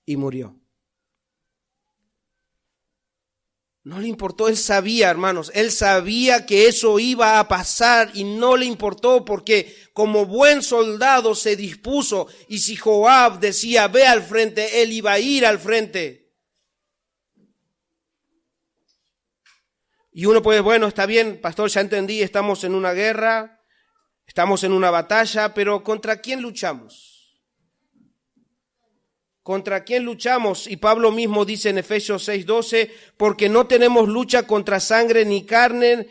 y murió. No le importó, él sabía, hermanos, él sabía que eso iba a pasar y no le importó porque como buen soldado se dispuso, y si Joab decía ve al frente, él iba a ir al frente. Y uno puede, bueno, está bien, pastor, ya entendí, estamos en una guerra, estamos en una batalla, pero ¿contra quién luchamos? ¿Contra quién luchamos? Y Pablo mismo dice en Efesios 6:12, porque no tenemos lucha contra sangre ni carne,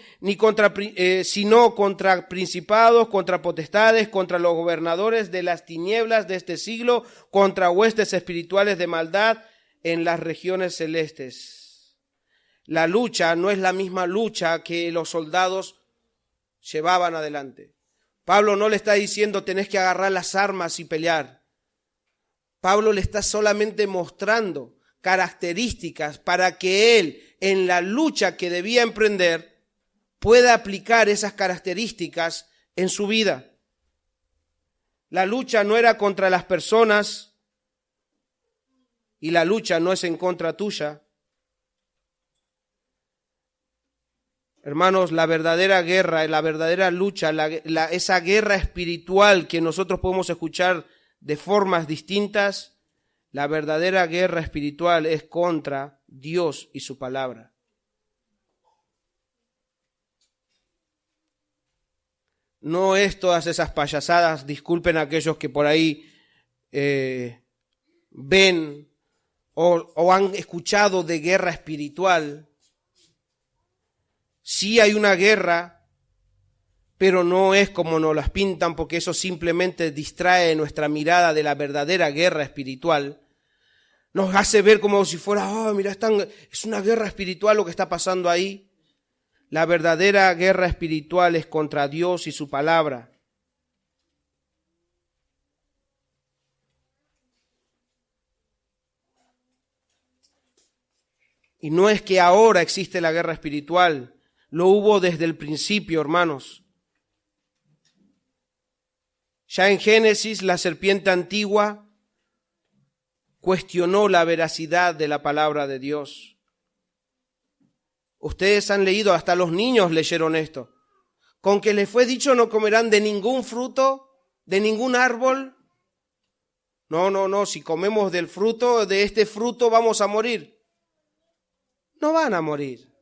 sino contra principados, contra potestades, contra los gobernadores de las tinieblas de este siglo, contra huestes espirituales de maldad en las regiones celestes. La lucha no es la misma lucha que los soldados llevaban adelante. Pablo no le está diciendo tenés que agarrar las armas y pelear. Pablo le está solamente mostrando características para que él, en la lucha que debía emprender, pueda aplicar esas características en su vida. La lucha no era contra las personas y la lucha no es en contra tuya. Hermanos, la verdadera guerra, la verdadera lucha, esa guerra espiritual que nosotros podemos escuchar de formas distintas, la verdadera guerra espiritual es contra Dios y su palabra. No es todas esas payasadas, disculpen a aquellos que por ahí ven o han escuchado de guerra espiritual. Sí hay una guerra, pero no es como nos las pintan, porque eso simplemente distrae nuestra mirada de la verdadera guerra espiritual. Nos hace ver como si fuera, mira, es una guerra espiritual lo que está pasando ahí. La verdadera guerra espiritual es contra Dios y su palabra. Y no es que ahora existe la guerra espiritual, lo hubo desde el principio, hermanos. Ya en Génesis, la serpiente antigua cuestionó la veracidad de la palabra de Dios. Ustedes han leído, hasta los niños leyeron esto. Con que les fue dicho no comerán de ningún fruto, de ningún árbol. No, si comemos del fruto, de este fruto vamos a morir. No van a morir.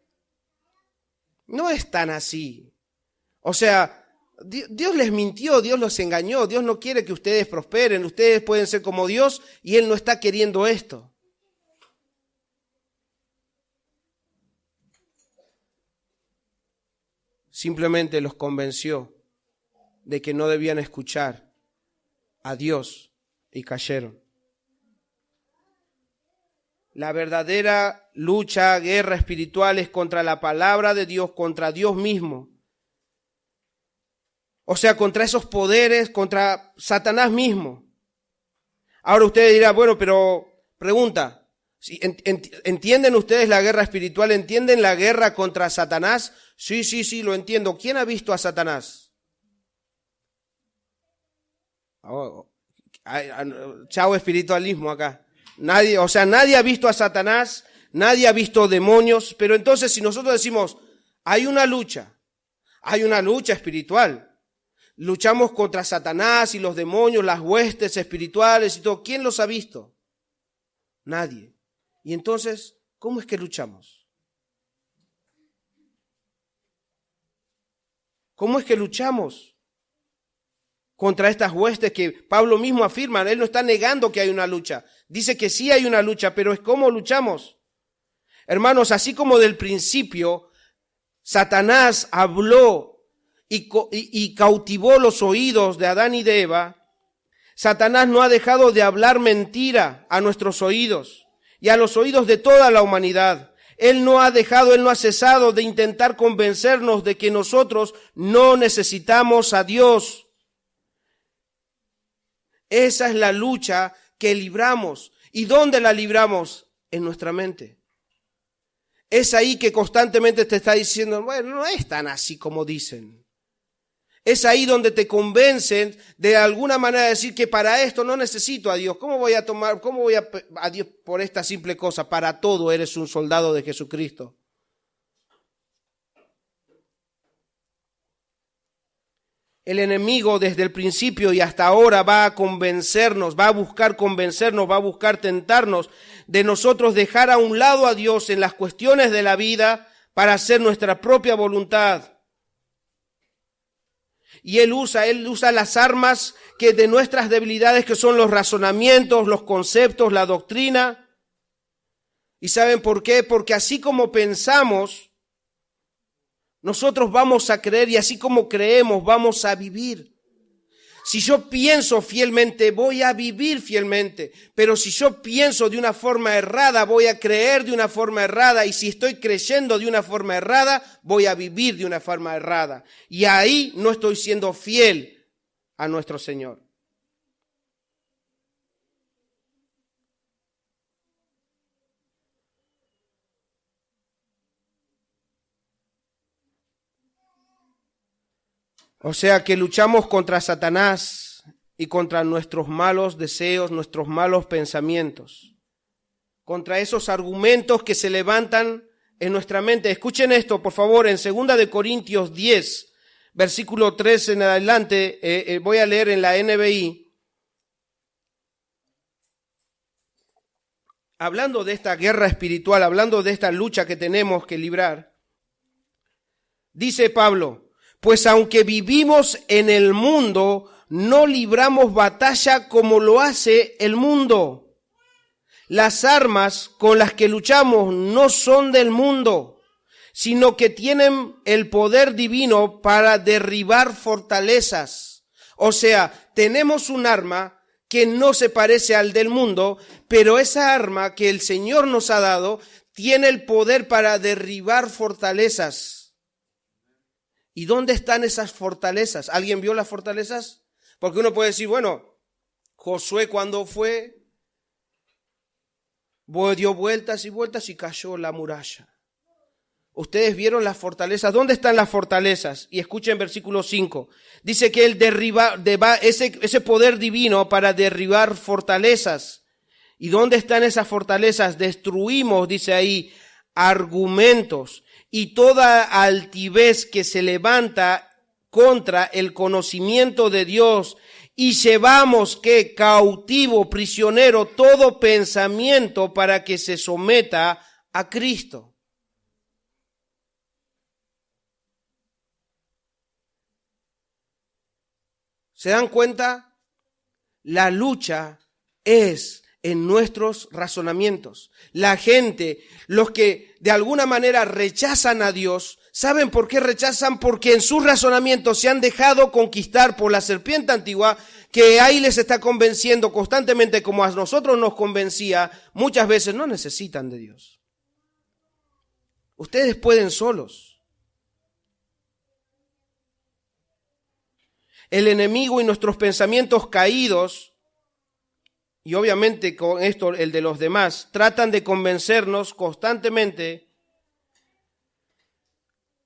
No es tan así. O sea, Dios les mintió, Dios los engañó, Dios no quiere que ustedes prosperen, ustedes pueden ser como Dios y Él no está queriendo esto. Simplemente los convenció de que no debían escuchar a Dios y cayeron. La verdadera lucha, guerra espiritual es contra la palabra de Dios, contra Dios mismo. O sea, contra esos poderes, contra Satanás mismo. Ahora usted dirá, bueno, pero pregunta, ¿entienden ustedes la guerra espiritual? ¿Entienden la guerra contra Satanás? Sí, lo entiendo. ¿Quién ha visto a Satanás? Chao espiritualismo acá. Nadie ha visto a Satanás, nadie ha visto demonios, pero entonces si nosotros decimos, hay una lucha espiritual, luchamos contra Satanás y los demonios, las huestes espirituales y todo, ¿quién los ha visto? Nadie. Y entonces, ¿cómo es que luchamos? ¿Cómo es que luchamos contra estas huestes que Pablo mismo afirma? Él no está negando que hay una lucha. Dice que sí hay una lucha, pero es cómo luchamos. Hermanos, así como del principio Satanás habló y cautivó los oídos de Adán y de Eva, Satanás no ha dejado de hablar mentira a nuestros oídos y a los oídos de toda la humanidad. Él no ha cesado de intentar convencernos de que nosotros no necesitamos a Dios. Esa es la lucha que libramos. ¿Y dónde la libramos? En nuestra mente. Es ahí que constantemente te está diciendo, bueno, no es tan así como dicen. Es ahí donde te convencen de alguna manera de decir que para esto no necesito a Dios. ¿Cómo voy a Dios por esta simple cosa? Para todo eres un soldado de Jesucristo. El enemigo desde el principio y hasta ahora va a convencernos, va a buscar convencernos, va a buscar tentarnos de nosotros dejar a un lado a Dios en las cuestiones de la vida para hacer nuestra propia voluntad. Y Él usa las armas que de nuestras debilidades, que son los razonamientos, los conceptos, la doctrina. ¿Y saben por qué? Porque así como pensamos, nosotros vamos a creer, y así como creemos, vamos a vivir. Si yo pienso fielmente, voy a vivir fielmente. Pero si yo pienso de una forma errada, voy a creer de una forma errada. Y si estoy creyendo de una forma errada, voy a vivir de una forma errada. Y ahí no estoy siendo fiel a nuestro Señor. O sea que luchamos contra Satanás y contra nuestros malos deseos, nuestros malos pensamientos, contra esos argumentos que se levantan en nuestra mente. Escuchen esto, por favor, en 2 Corintios 10, versículo 3 en adelante, voy a leer en la NBI. hablando de esta guerra espiritual, hablando de esta lucha que tenemos que librar, dice Pablo, pues aunque vivimos en el mundo, no libramos batalla como lo hace el mundo. Las armas con las que luchamos no son del mundo, sino que tienen el poder divino para derribar fortalezas. O sea, tenemos un arma que no se parece al del mundo, pero esa arma que el Señor nos ha dado tiene el poder para derribar fortalezas. ¿Y dónde están esas fortalezas? ¿Alguien vio las fortalezas? Porque uno puede decir, bueno, Josué cuando fue, dio vueltas y vueltas y cayó la muralla. Ustedes vieron las fortalezas. ¿Dónde están las fortalezas? Y escuchen versículo 5. Dice que él derriba ese poder divino para derribar fortalezas. ¿Y dónde están esas fortalezas? Destruimos, dice ahí, argumentos y toda altivez que se levanta contra el conocimiento de Dios, y llevamos que cautivo, prisionero, todo pensamiento para que se someta a Cristo. ¿Se dan cuenta? La lucha es en nuestros razonamientos. La gente, los que de alguna manera rechazan a Dios, ¿saben por qué rechazan? Porque en sus razonamientos se han dejado conquistar por la serpiente antigua, que ahí les está convenciendo constantemente, como a nosotros nos convencía. Muchas veces no necesitan de Dios. Ustedes pueden solos. El enemigo y nuestros pensamientos caídos, y obviamente con esto el de los demás, tratan de convencernos constantemente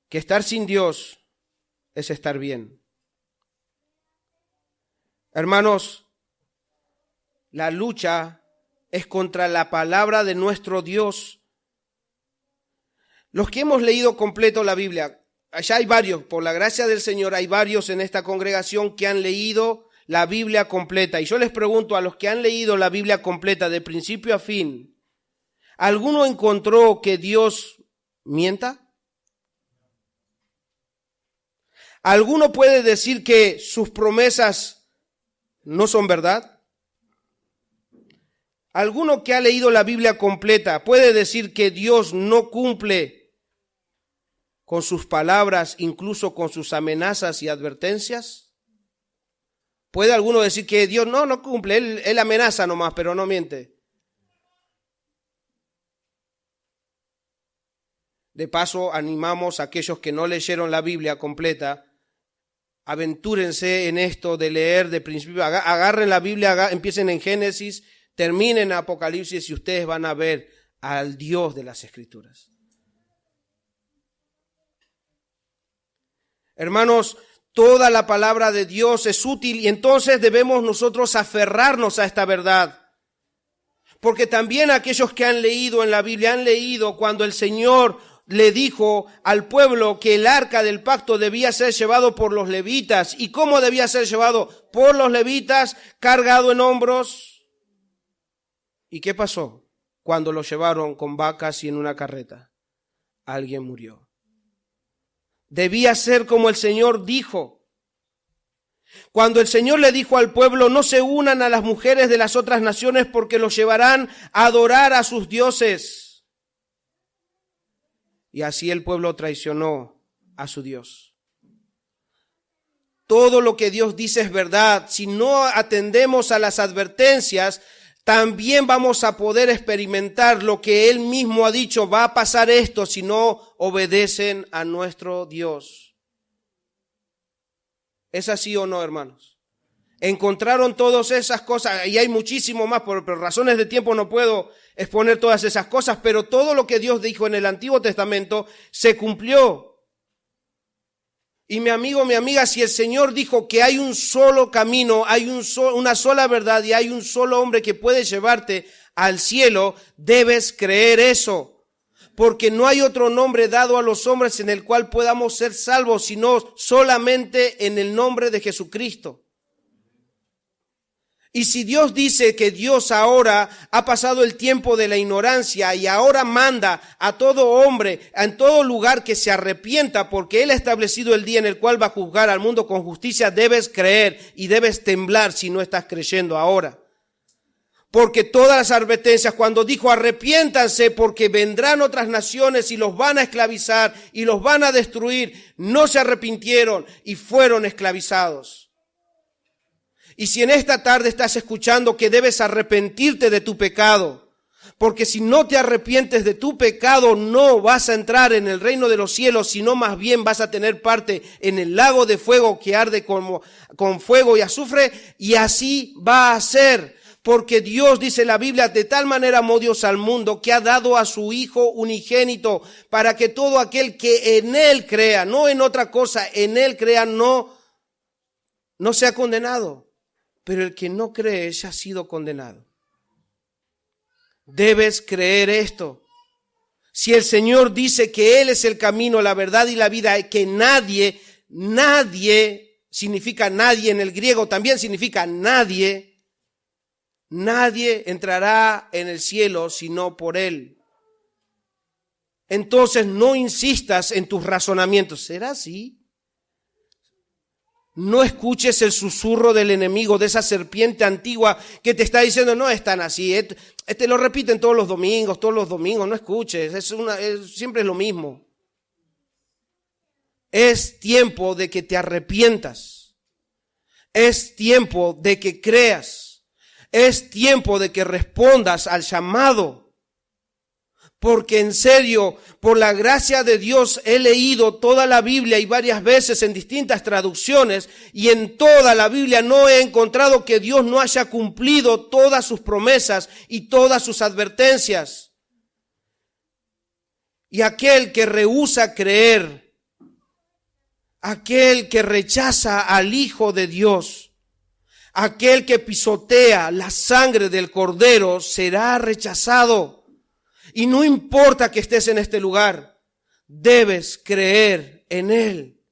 que estar sin Dios es estar bien. Hermanos, la lucha es contra la palabra de nuestro Dios. Los que hemos leído completo la Biblia, allá hay varios, por la gracia del Señor, hay varios en esta congregación que han leído la Biblia completa. Y yo les pregunto a los que han leído la Biblia completa de principio a fin, ¿alguno encontró que Dios mienta? ¿Alguno puede decir que sus promesas no son verdad? ¿Alguno que ha leído la Biblia completa puede decir que Dios no cumple con sus palabras, incluso con sus amenazas y advertencias? ¿Puede alguno decir que Dios no cumple? Él amenaza nomás, pero no miente. De paso, animamos a aquellos que no leyeron la Biblia completa, aventúrense en esto de leer de principio, agarren la Biblia, empiecen en Génesis, terminen en Apocalipsis y ustedes van a ver al Dios de las Escrituras. Hermanos, toda la palabra de Dios es útil y entonces debemos nosotros aferrarnos a esta verdad. Porque también aquellos que han leído en la Biblia han leído cuando el Señor le dijo al pueblo que el arca del pacto debía ser llevado por los levitas. ¿Y cómo debía ser llevado? Por los levitas, cargado en hombros. ¿Y qué pasó cuando lo llevaron con vacas y en una carreta? Alguien murió. Debía ser como el Señor dijo. Cuando el Señor le dijo al pueblo, no se unan a las mujeres de las otras naciones porque los llevarán a adorar a sus dioses. Y así el pueblo traicionó a su Dios. Todo lo que Dios dice es verdad. Si no atendemos a las advertencias, también vamos a poder experimentar lo que Él mismo ha dicho. Va a pasar esto si no obedecen a nuestro Dios. ¿Es así o no, hermanos? Encontraron todas esas cosas, y hay muchísimo más, por razones de tiempo no puedo exponer todas esas cosas, pero todo lo que Dios dijo en el Antiguo Testamento se cumplió. Y mi amigo, mi amiga, si el Señor dijo que hay un solo camino, hay una sola verdad y hay un solo hombre que puede llevarte al cielo, debes creer eso. Porque no hay otro nombre dado a los hombres en el cual podamos ser salvos, sino solamente en el nombre de Jesucristo. Y si Dios dice que Dios ahora ha pasado el tiempo de la ignorancia y ahora manda a todo hombre, en todo lugar, que se arrepienta porque Él ha establecido el día en el cual va a juzgar al mundo con justicia, debes creer y debes temblar si no estás creyendo ahora. Porque todas las advertencias, cuando dijo arrepiéntanse porque vendrán otras naciones y los van a esclavizar y los van a destruir, no se arrepintieron y fueron esclavizados. Y si en esta tarde estás escuchando que debes arrepentirte de tu pecado, porque si no te arrepientes de tu pecado no vas a entrar en el reino de los cielos, sino más bien vas a tener parte en el lago de fuego que arde con fuego y azufre, y así va a ser. Porque Dios, dice la Biblia, de tal manera amó Dios al mundo que ha dado a su Hijo unigénito para que todo aquel que en Él crea, no en otra cosa, en Él crea, no sea condenado. Pero el que no cree ya ha sido condenado. Debes creer esto. Si el Señor dice que Él es el camino, la verdad y la vida, que nadie significa nadie en el griego, también significa nadie entrará en el cielo sino por Él. Entonces no insistas en tus razonamientos. ¿Será así? No escuches el susurro del enemigo, de esa serpiente antigua que te está diciendo, no es tan así, lo repiten todos los domingos, no escuches, siempre es lo mismo. Es tiempo de que te arrepientas, es tiempo de que creas, es tiempo de que respondas al llamado. Porque en serio, por la gracia de Dios, he leído toda la Biblia y varias veces en distintas traducciones, y en toda la Biblia no he encontrado que Dios no haya cumplido todas sus promesas y todas sus advertencias. Y aquel que rehúsa creer, aquel que rechaza al Hijo de Dios, aquel que pisotea la sangre del Cordero, será rechazado. Y no importa que estés en este lugar, debes creer en Él.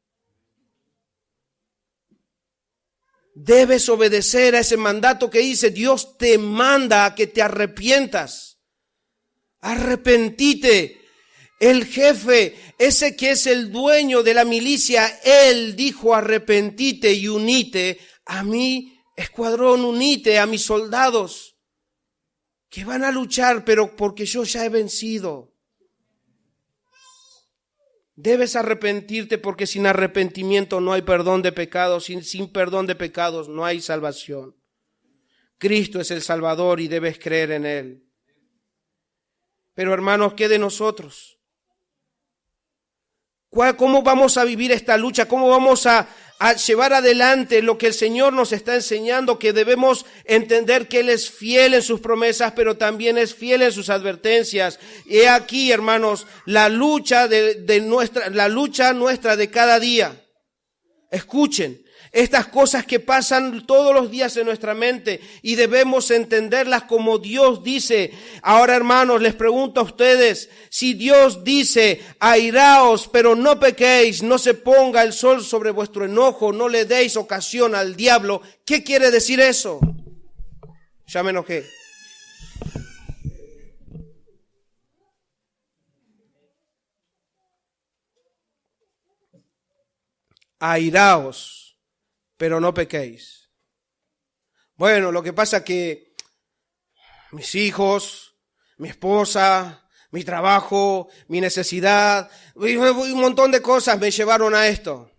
Debes obedecer a ese mandato que dice, Dios te manda a que te arrepientas. Arrepentite. El jefe, ese que es el dueño de la milicia, Él dijo arrepentite y unite a mi escuadrón, unite a mis soldados. Que van a luchar, pero porque yo ya he vencido. Debes arrepentirte porque sin arrepentimiento no hay perdón de pecados, sin perdón de pecados no hay salvación. Cristo es el Salvador y debes creer en Él. Pero hermanos, ¿qué de nosotros? ¿Cómo vamos a vivir esta lucha? ¿Cómo vamos a llevar adelante lo que el Señor nos está enseñando? Que debemos entender que Él es fiel en sus promesas, pero también es fiel en sus advertencias. Y he aquí, hermanos, la lucha nuestra de cada día. Escuchen, estas cosas que pasan todos los días en nuestra mente y debemos entenderlas como Dios dice. Ahora, hermanos, les pregunto a ustedes, si Dios dice, airaos, pero no pequéis, no se ponga el sol sobre vuestro enojo, no le deis ocasión al diablo, ¿qué quiere decir eso? Ya me enojé. Airaos, pero no pequéis. Bueno, lo que pasa es que mis hijos, mi esposa, mi trabajo, mi necesidad, un montón de cosas me llevaron a esto.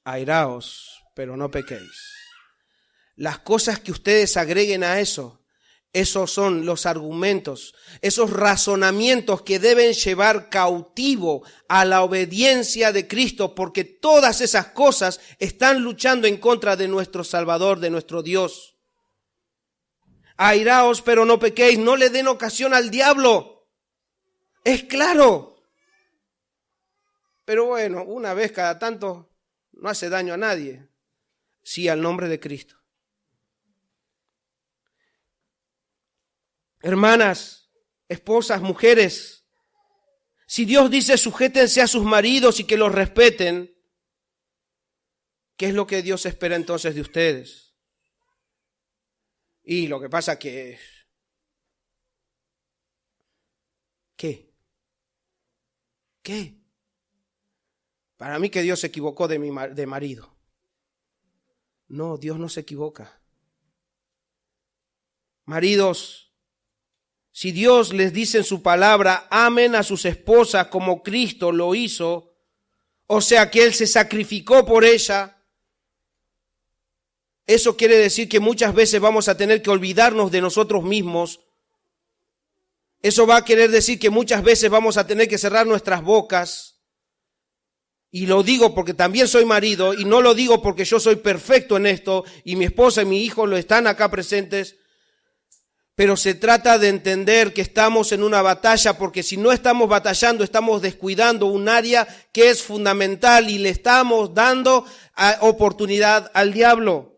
Airaos, pero no pequéis. Las cosas que ustedes agreguen a eso, esos son los argumentos, esos razonamientos que deben llevar cautivo a la obediencia de Cristo, porque todas esas cosas están luchando en contra de nuestro Salvador, de nuestro Dios. Airaos, pero no pequéis, no le den ocasión al diablo. Es claro. Pero bueno, una vez cada tanto no hace daño a nadie. Sí, al nombre de Cristo. Hermanas, esposas, mujeres, si Dios dice sujétense a sus maridos y que los respeten, ¿qué es lo que Dios espera entonces de ustedes? Y lo que pasa que... ¿Qué? Para mí que Dios se equivocó de marido. No, Dios no se equivoca. Maridos, si Dios les dice en su palabra, amen a sus esposas como Cristo lo hizo, o sea que Él se sacrificó por ella, eso quiere decir que muchas veces vamos a tener que olvidarnos de nosotros mismos. Eso va a querer decir que muchas veces vamos a tener que cerrar nuestras bocas. Y lo digo porque también soy marido, y no lo digo porque yo soy perfecto en esto, y mi esposa y mi hijo lo están acá presentes. Pero se trata de entender que estamos en una batalla, porque si no estamos batallando, estamos descuidando un área que es fundamental y le estamos dando oportunidad al diablo.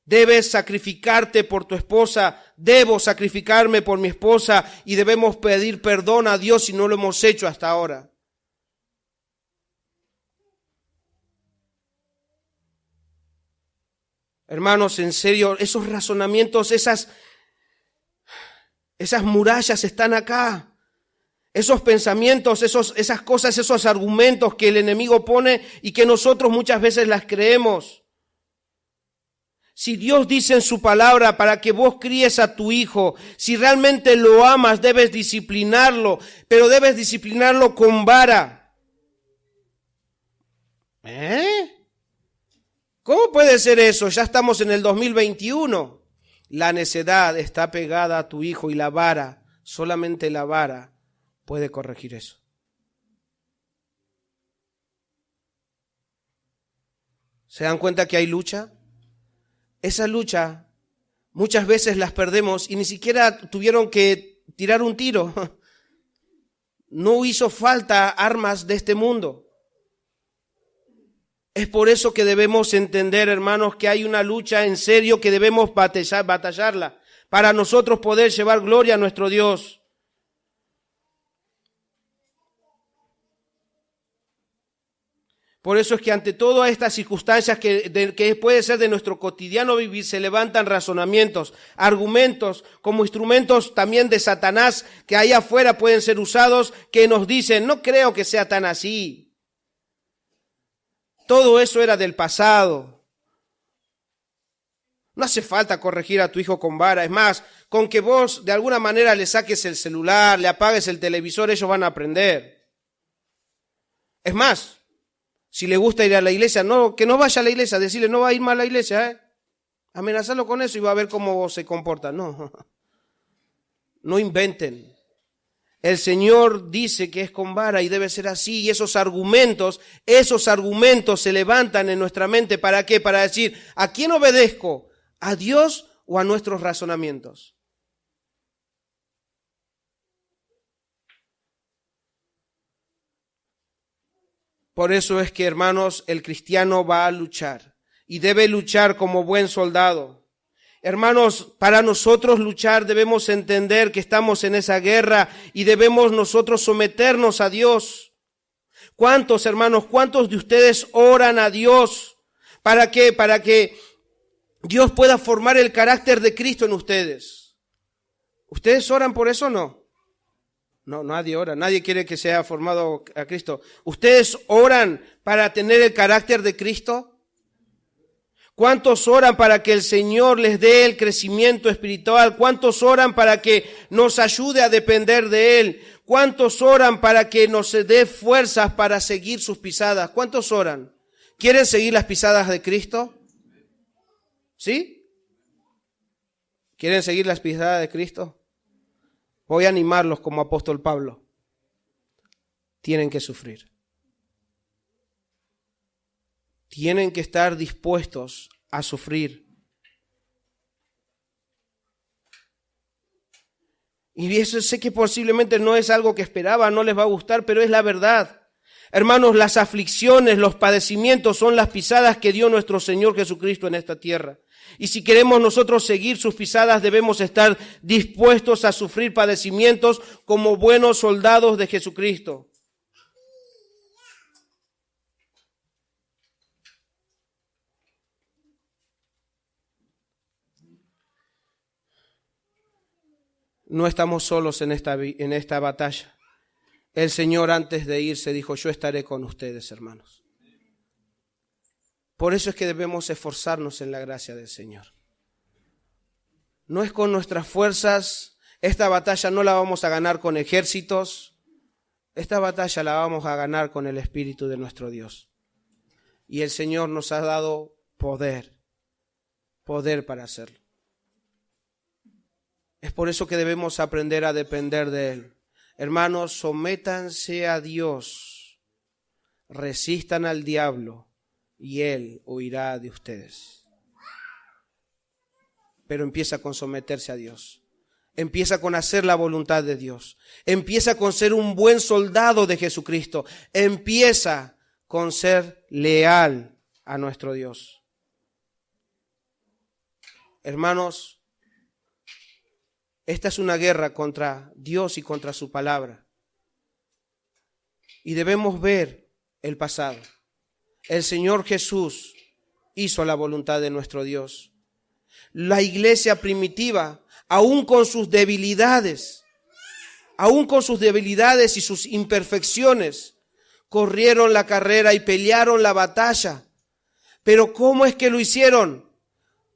Debes sacrificarte por tu esposa, debo sacrificarme por mi esposa y debemos pedir perdón a Dios si no lo hemos hecho hasta ahora. Hermanos, en serio, esos razonamientos, esas murallas están acá. Esos pensamientos, esas cosas, esos argumentos que el enemigo pone y que nosotros muchas veces las creemos. Si Dios dice en su palabra para que vos críes a tu hijo, si realmente lo amas, debes disciplinarlo, pero debes disciplinarlo con vara. ¿Cómo puede ser eso? Ya estamos en el 2021. La necedad está pegada a tu hijo y la vara, solamente la vara puede corregir eso. ¿Se dan cuenta que hay lucha? Esa lucha muchas veces las perdemos y ni siquiera tuvieron que tirar un tiro. No hizo falta armas de este mundo. Es por eso que debemos entender, hermanos, que hay una lucha en serio que debemos batallarla para nosotros poder llevar gloria a nuestro Dios. Por eso es que ante todas estas circunstancias que puede ser de nuestro cotidiano vivir, se levantan razonamientos, argumentos, como instrumentos también de Satanás que ahí afuera pueden ser usados, que nos dicen, no creo que sea tan así. Todo eso era del pasado. No hace falta corregir a tu hijo con vara. Es más, con que vos de alguna manera le saques el celular, le apagues el televisor, ellos van a aprender. Es más, si le gusta ir a la iglesia, no, que no vaya a la iglesia, decirle no va a ir más a la iglesia, amenazarlo con eso y va a ver cómo se comporta. No inventen. El Señor dice que es con vara y debe ser así, y esos argumentos se levantan en nuestra mente. ¿Para qué? Para decir, ¿a quién obedezco? ¿A Dios o a nuestros razonamientos? Por eso es que, hermanos, el cristiano va a luchar y debe luchar como buen soldado. Hermanos, para nosotros luchar debemos entender que estamos en esa guerra y debemos nosotros someternos a Dios. ¿Cuántos, hermanos, cuántos de ustedes oran a Dios? ¿Para qué? Para que Dios pueda formar el carácter de Cristo en ustedes. ¿Ustedes oran por eso o no? No, nadie ora, nadie quiere que sea formado a Cristo. ¿Ustedes oran para tener el carácter de Cristo? ¿Cuántos oran para que el Señor les dé el crecimiento espiritual? ¿Cuántos oran para que nos ayude a depender de Él? ¿Cuántos oran para que nos dé fuerzas para seguir sus pisadas? ¿Cuántos oran? ¿Quieren seguir las pisadas de Cristo? ¿Sí? ¿Quieren seguir las pisadas de Cristo? Voy a animarlos como apóstol Pablo. Tienen que sufrir. Tienen que estar dispuestos a sufrir. Y eso sé que posiblemente no es algo que esperaban, no les va a gustar, pero es la verdad. Hermanos, las aflicciones, los padecimientos son las pisadas que dio nuestro Señor Jesucristo en esta tierra. Y si queremos nosotros seguir sus pisadas, debemos estar dispuestos a sufrir padecimientos como buenos soldados de Jesucristo. no estamos solos en esta batalla. El Señor antes de irse dijo, yo estaré con ustedes, hermanos. Por eso es que debemos esforzarnos en la gracia del Señor. No es con nuestras fuerzas, esta batalla no la vamos a ganar con ejércitos, esta batalla la vamos a ganar con el Espíritu de nuestro Dios. Y el Señor nos ha dado poder para hacerlo. Es por eso que debemos aprender a depender de Él. Hermanos, sométanse a Dios, resistan al diablo y Él huirá de ustedes. Pero empieza con someterse a Dios. Empieza con hacer la voluntad de Dios. Empieza con ser un buen soldado de Jesucristo. Empieza con ser leal a nuestro Dios. Hermanos, esta es una guerra contra Dios y contra su palabra. Y debemos ver el pasado. El Señor Jesús hizo la voluntad de nuestro Dios. La iglesia primitiva, aún con sus debilidades y sus imperfecciones, corrieron la carrera y pelearon la batalla. Pero ¿cómo es que lo hicieron?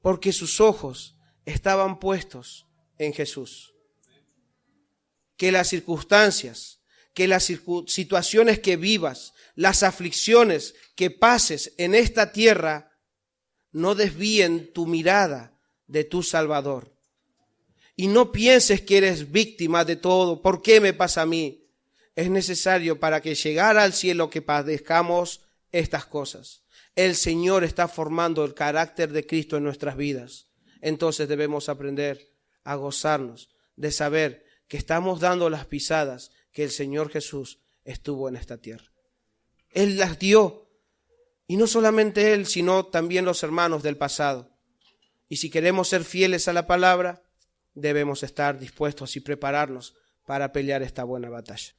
Porque sus ojos estaban puestos en Jesús. Que las circunstancias, que las situaciones que vivas, las aflicciones que pases en esta tierra, no desvíen tu mirada de tu Salvador. Y no pienses que eres víctima de todo. ¿Por qué me pasa a mí? Es necesario para que llegara al cielo que padezcamos estas cosas. El Señor está formando el carácter de Cristo en nuestras vidas. Entonces debemos aprender a gozarnos de saber que estamos dando las pisadas que el Señor Jesús estuvo en esta tierra. Él las dio. Y no solamente Él, sino también los hermanos del pasado. Y si queremos ser fieles a la palabra, debemos estar dispuestos y prepararnos para pelear esta buena batalla.